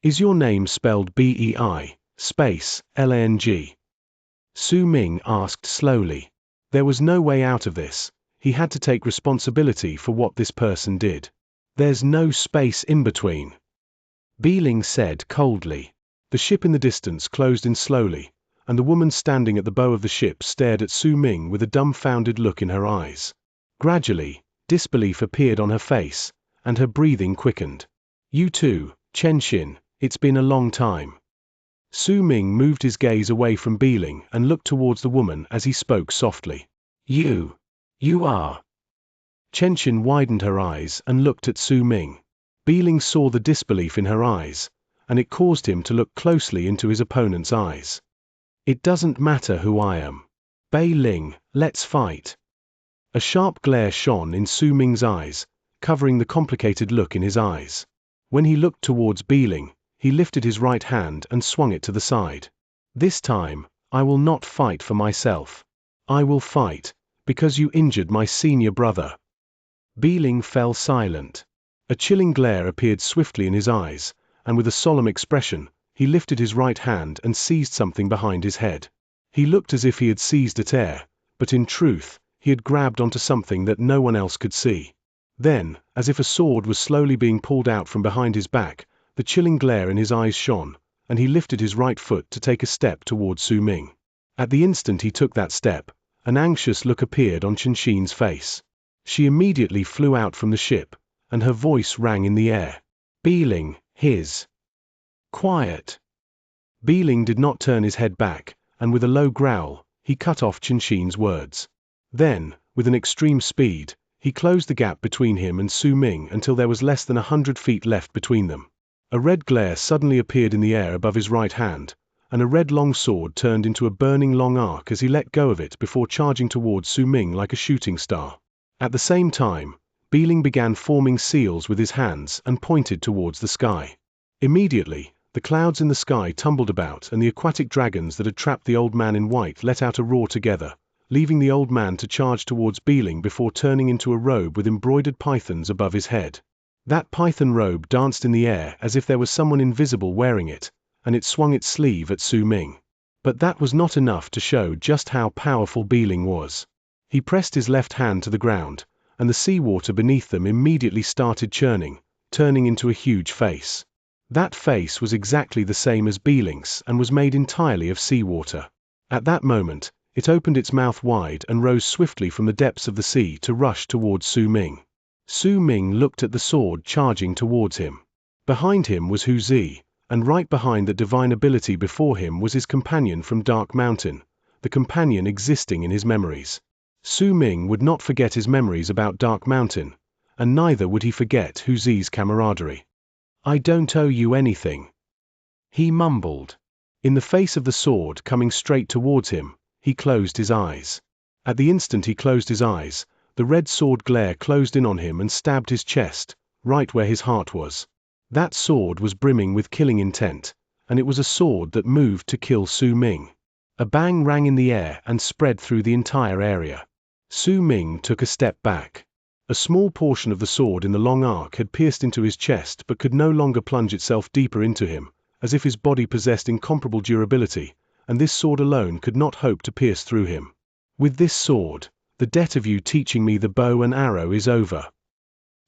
[SPEAKER 1] Is your name spelled B-E-I, space, L-A-N-G? Su Ming asked slowly. There was no way out of this. He had to take responsibility for what this person did. There's no space in between. Biling said coldly. The ship in the distance closed in slowly, and the woman standing at the bow of the ship stared at Su Ming with a dumbfounded look in her eyes. Gradually, disbelief appeared on her face, and her breathing quickened. You too, Xianxia, it's been a long time. Su Ming moved his gaze away from Biling and looked towards the woman as he spoke softly. You are. Xianxia widened her eyes and looked at Su Ming. Biling saw the disbelief in her eyes, and it caused him to look closely into his opponent's eyes. It doesn't matter who I am. Bai Ling, let's fight. A sharp glare shone in Su Ming's eyes, covering the complicated look in his eyes. When he looked towards Biling, he lifted his right hand and swung it to the side. This time, I will not fight for myself. I will fight, because you injured my senior brother. Biling fell silent. A chilling glare appeared swiftly in his eyes, and with a solemn expression, he lifted his right hand and seized something behind his head. He looked as if he had seized at air, but in truth, he had grabbed onto something that no one else could see. Then, as if a sword was slowly being pulled out from behind his back, the chilling glare in his eyes shone, and he lifted his right foot to take a step towards Su Ming. At the instant he took that step, an anxious look appeared on Xianxia's face. She immediately flew out from the ship, and her voice rang in the air. Biling, Quiet. Biling did not turn his head back, and with a low growl, he cut off Xianxia's words. Then, with an extreme speed, he closed the gap between him and Su Ming until there was less than 100 feet left between them. A red glare suddenly appeared in the air above his right hand, and a red long sword turned into a burning long arc as he let go of it before charging towards Su Ming like a shooting star. At the same time, Biling began forming seals with his hands and pointed towards the sky. Immediately, the clouds in the sky tumbled about and the aquatic dragons that had trapped the old man in white let out a roar together, leaving the old man to charge towards Biling before turning into a robe with embroidered pythons above his head. That python robe danced in the air as if there was someone invisible wearing it, and it swung its sleeve at Su Ming. But that was not enough to show just how powerful Biling was. He pressed his left hand to the ground, and the seawater beneath them immediately started churning, turning into a huge face. That face was exactly the same as Biling's and was made entirely of seawater. At that moment, it opened its mouth wide and rose swiftly from the depths of the sea to rush towards Su Ming. Su Ming looked at the sword charging towards him. Behind him was Hu Zi, and right behind that divine ability before him was his companion from Dark Mountain, the companion existing in his memories. Su Ming would not forget his memories about Dark Mountain, and neither would he forget Hu Zi's camaraderie. I don't owe you anything, he mumbled. In the face of the sword coming straight towards him, he closed his eyes. At the instant he closed his eyes, the red sword glare closed in on him and stabbed his chest, right where his heart was. That sword was brimming with killing intent, and it was a sword that moved to kill Su Ming. A bang rang in the air and spread through the entire area. Su Ming took a step back. A small portion of the sword in the long arc had pierced into his chest but could no longer plunge itself deeper into him, as if his body possessed incomparable durability, and this sword alone could not hope to pierce through him. With this sword, the debt of you teaching me the bow and arrow is over.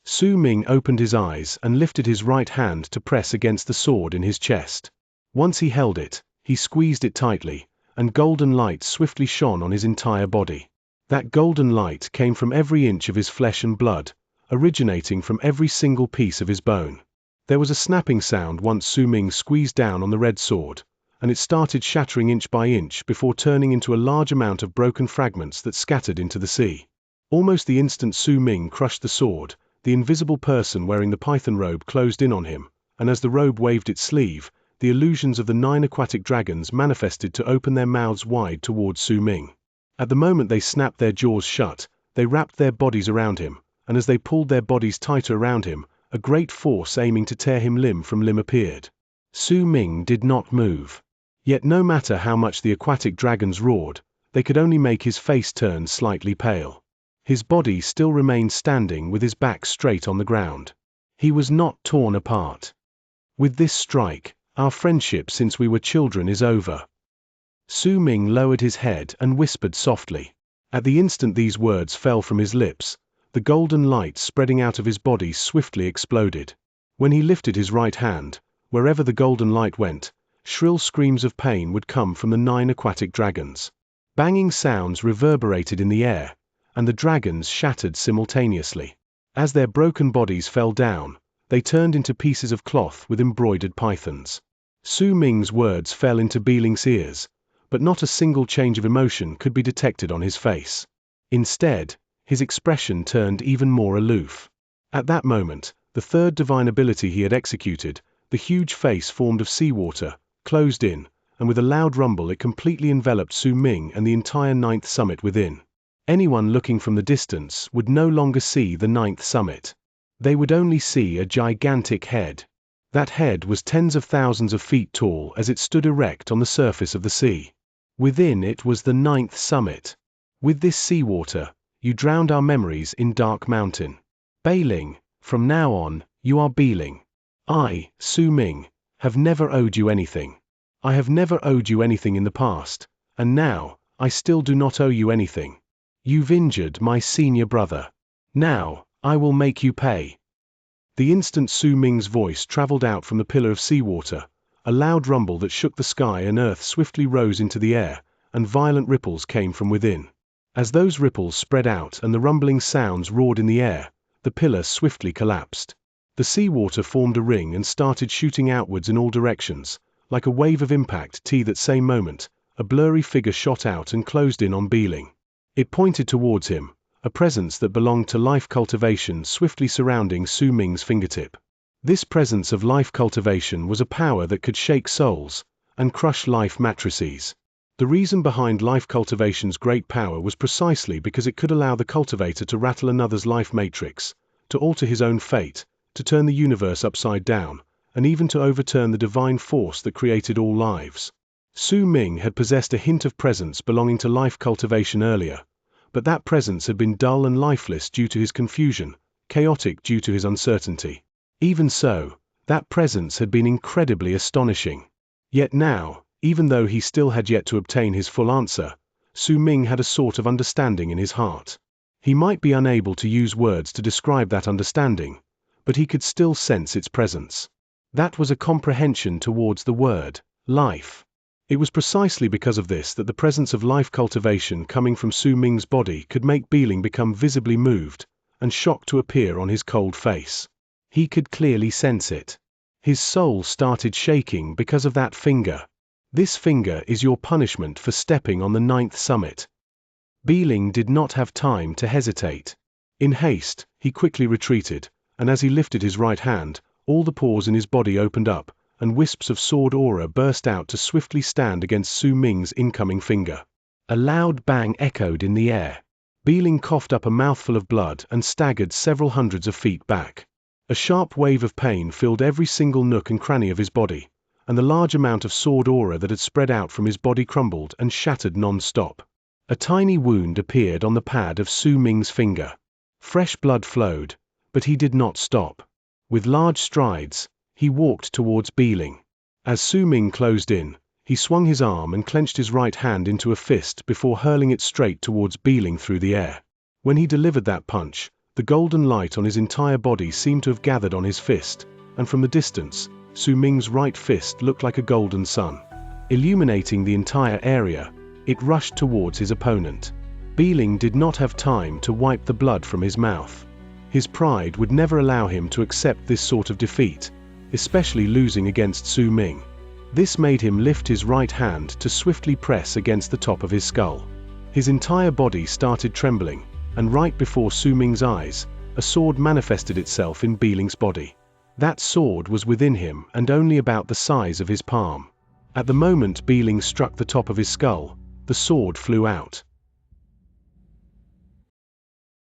[SPEAKER 1] Su Ming opened his eyes and lifted his right hand to press against the sword in his chest. Once he held it, he squeezed it tightly, and golden light swiftly shone on his entire body. That golden light came from every inch of his flesh and blood, originating from every single piece of his bone. There was a snapping sound once Su Ming squeezed down on the red sword, and it started shattering inch by inch before turning into a large amount of broken fragments that scattered into the sea. Almost the instant Su Ming crushed the sword, the invisible person wearing the python robe closed in on him, and as the robe waved its sleeve, the illusions of the 9 aquatic dragons manifested to open their mouths wide towards Su Ming. At the moment they snapped their jaws shut, they wrapped their bodies around him, and as they pulled their bodies tighter around him, a great force aiming to tear him limb from limb appeared. Su Ming did not move. Yet no matter how much the aquatic dragons roared, they could only make his face turn slightly pale. His body still remained standing with his back straight on the ground. He was not torn apart. With this strike, our friendship since we were children is over. Su Ming lowered his head and whispered softly. At the instant these words fell from his lips, the golden light spreading out of his body swiftly exploded. When he lifted his right hand, wherever the golden light went, shrill screams of pain would come from the 9 aquatic dragons. Banging sounds reverberated in the air, and the dragons shattered simultaneously. As their broken bodies fell down, they turned into pieces of cloth with embroidered pythons. Su Ming's words fell into Beeling's ears, but not a single change of emotion could be detected on his face. Instead, his expression turned even more aloof. At that moment, the third divine ability he had executed, the huge face formed of seawater, closed in, and with a loud rumble it completely enveloped Su Ming and the entire 9th summit within. Anyone looking from the distance would no longer see the 9th summit. They would only see a gigantic head. That head was tens of thousands of feet tall as it stood erect on the surface of the sea. Within it was the 9th summit. With this seawater, you drowned our memories in Dark Mountain. Bailing, from now on, you are Beeling. I, Su Ming, have never owed you anything. I have never owed you anything in the past, and now, I still do not owe you anything. You've injured my senior brother. Now, I will make you pay. The instant Su Ming's voice traveled out from the pillar of seawater, a loud rumble that shook the sky and earth swiftly rose into the air, and violent ripples came from within. As those ripples spread out and the rumbling sounds roared in the air, the pillar swiftly collapsed. The seawater formed a ring and started shooting outwards in all directions, like a wave of impact. That same moment, a blurry figure shot out and closed in on Beeling. It pointed towards him, a presence that belonged to life cultivation swiftly surrounding Su Ming's fingertip. This presence of life cultivation was a power that could shake souls and crush life matrices. The reason behind life cultivation's great power was precisely because it could allow the cultivator to rattle another's life matrix, to alter his own fate, to turn the universe upside down, and even to overturn the divine force that created all lives. Su Ming had possessed a hint of presence belonging to life cultivation earlier, but that presence had been dull and lifeless due to his confusion, chaotic due to his uncertainty. Even so, that presence had been incredibly astonishing. Yet now, even though he still had yet to obtain his full answer, Su Ming had a sort of understanding in his heart. He might be unable to use words to describe that understanding, but he could still sense its presence. That was a comprehension towards the word, life. It was precisely because of this that the presence of life cultivation coming from Su Ming's body could make Beeling become visibly moved, and shock to appear on his cold face. He could clearly sense it. His soul started shaking because of that finger. This finger is your punishment for stepping on the 9th summit. Beeling did not have time to hesitate. In haste, he quickly retreated, and as he lifted his right hand, all the pores in his body opened up, and wisps of sword aura burst out to swiftly stand against Su Ming's incoming finger. A loud bang echoed in the air. Beeling coughed up a mouthful of blood and staggered several hundreds of feet back. A sharp wave of pain filled every single nook and cranny of his body, and the large amount of sword aura that had spread out from his body crumbled and shattered non-stop. A tiny wound appeared on the pad of Su Ming's finger. Fresh blood flowed, but he did not stop. With large strides, he walked towards Beeling. As Su Ming closed in, he swung his arm and clenched his right hand into a fist before hurling it straight towards Beeling through the air. When he delivered that punch, The golden light on his entire body seemed to have gathered on his fist, and from the distance, Su Ming's right fist looked like a golden sun. Illuminating the entire area, it rushed towards his opponent. Biling did not have time to wipe the blood from his mouth. His pride would never allow him to accept this sort of defeat, especially losing against Su Ming. This made him lift his right hand to swiftly press against the top of his skull. His entire body started trembling, and right before Su Ming's eyes, a sword manifested itself in Biling's body. That sword was within him and only about the size of his palm. At the moment Biling struck the top of his skull, the sword flew out.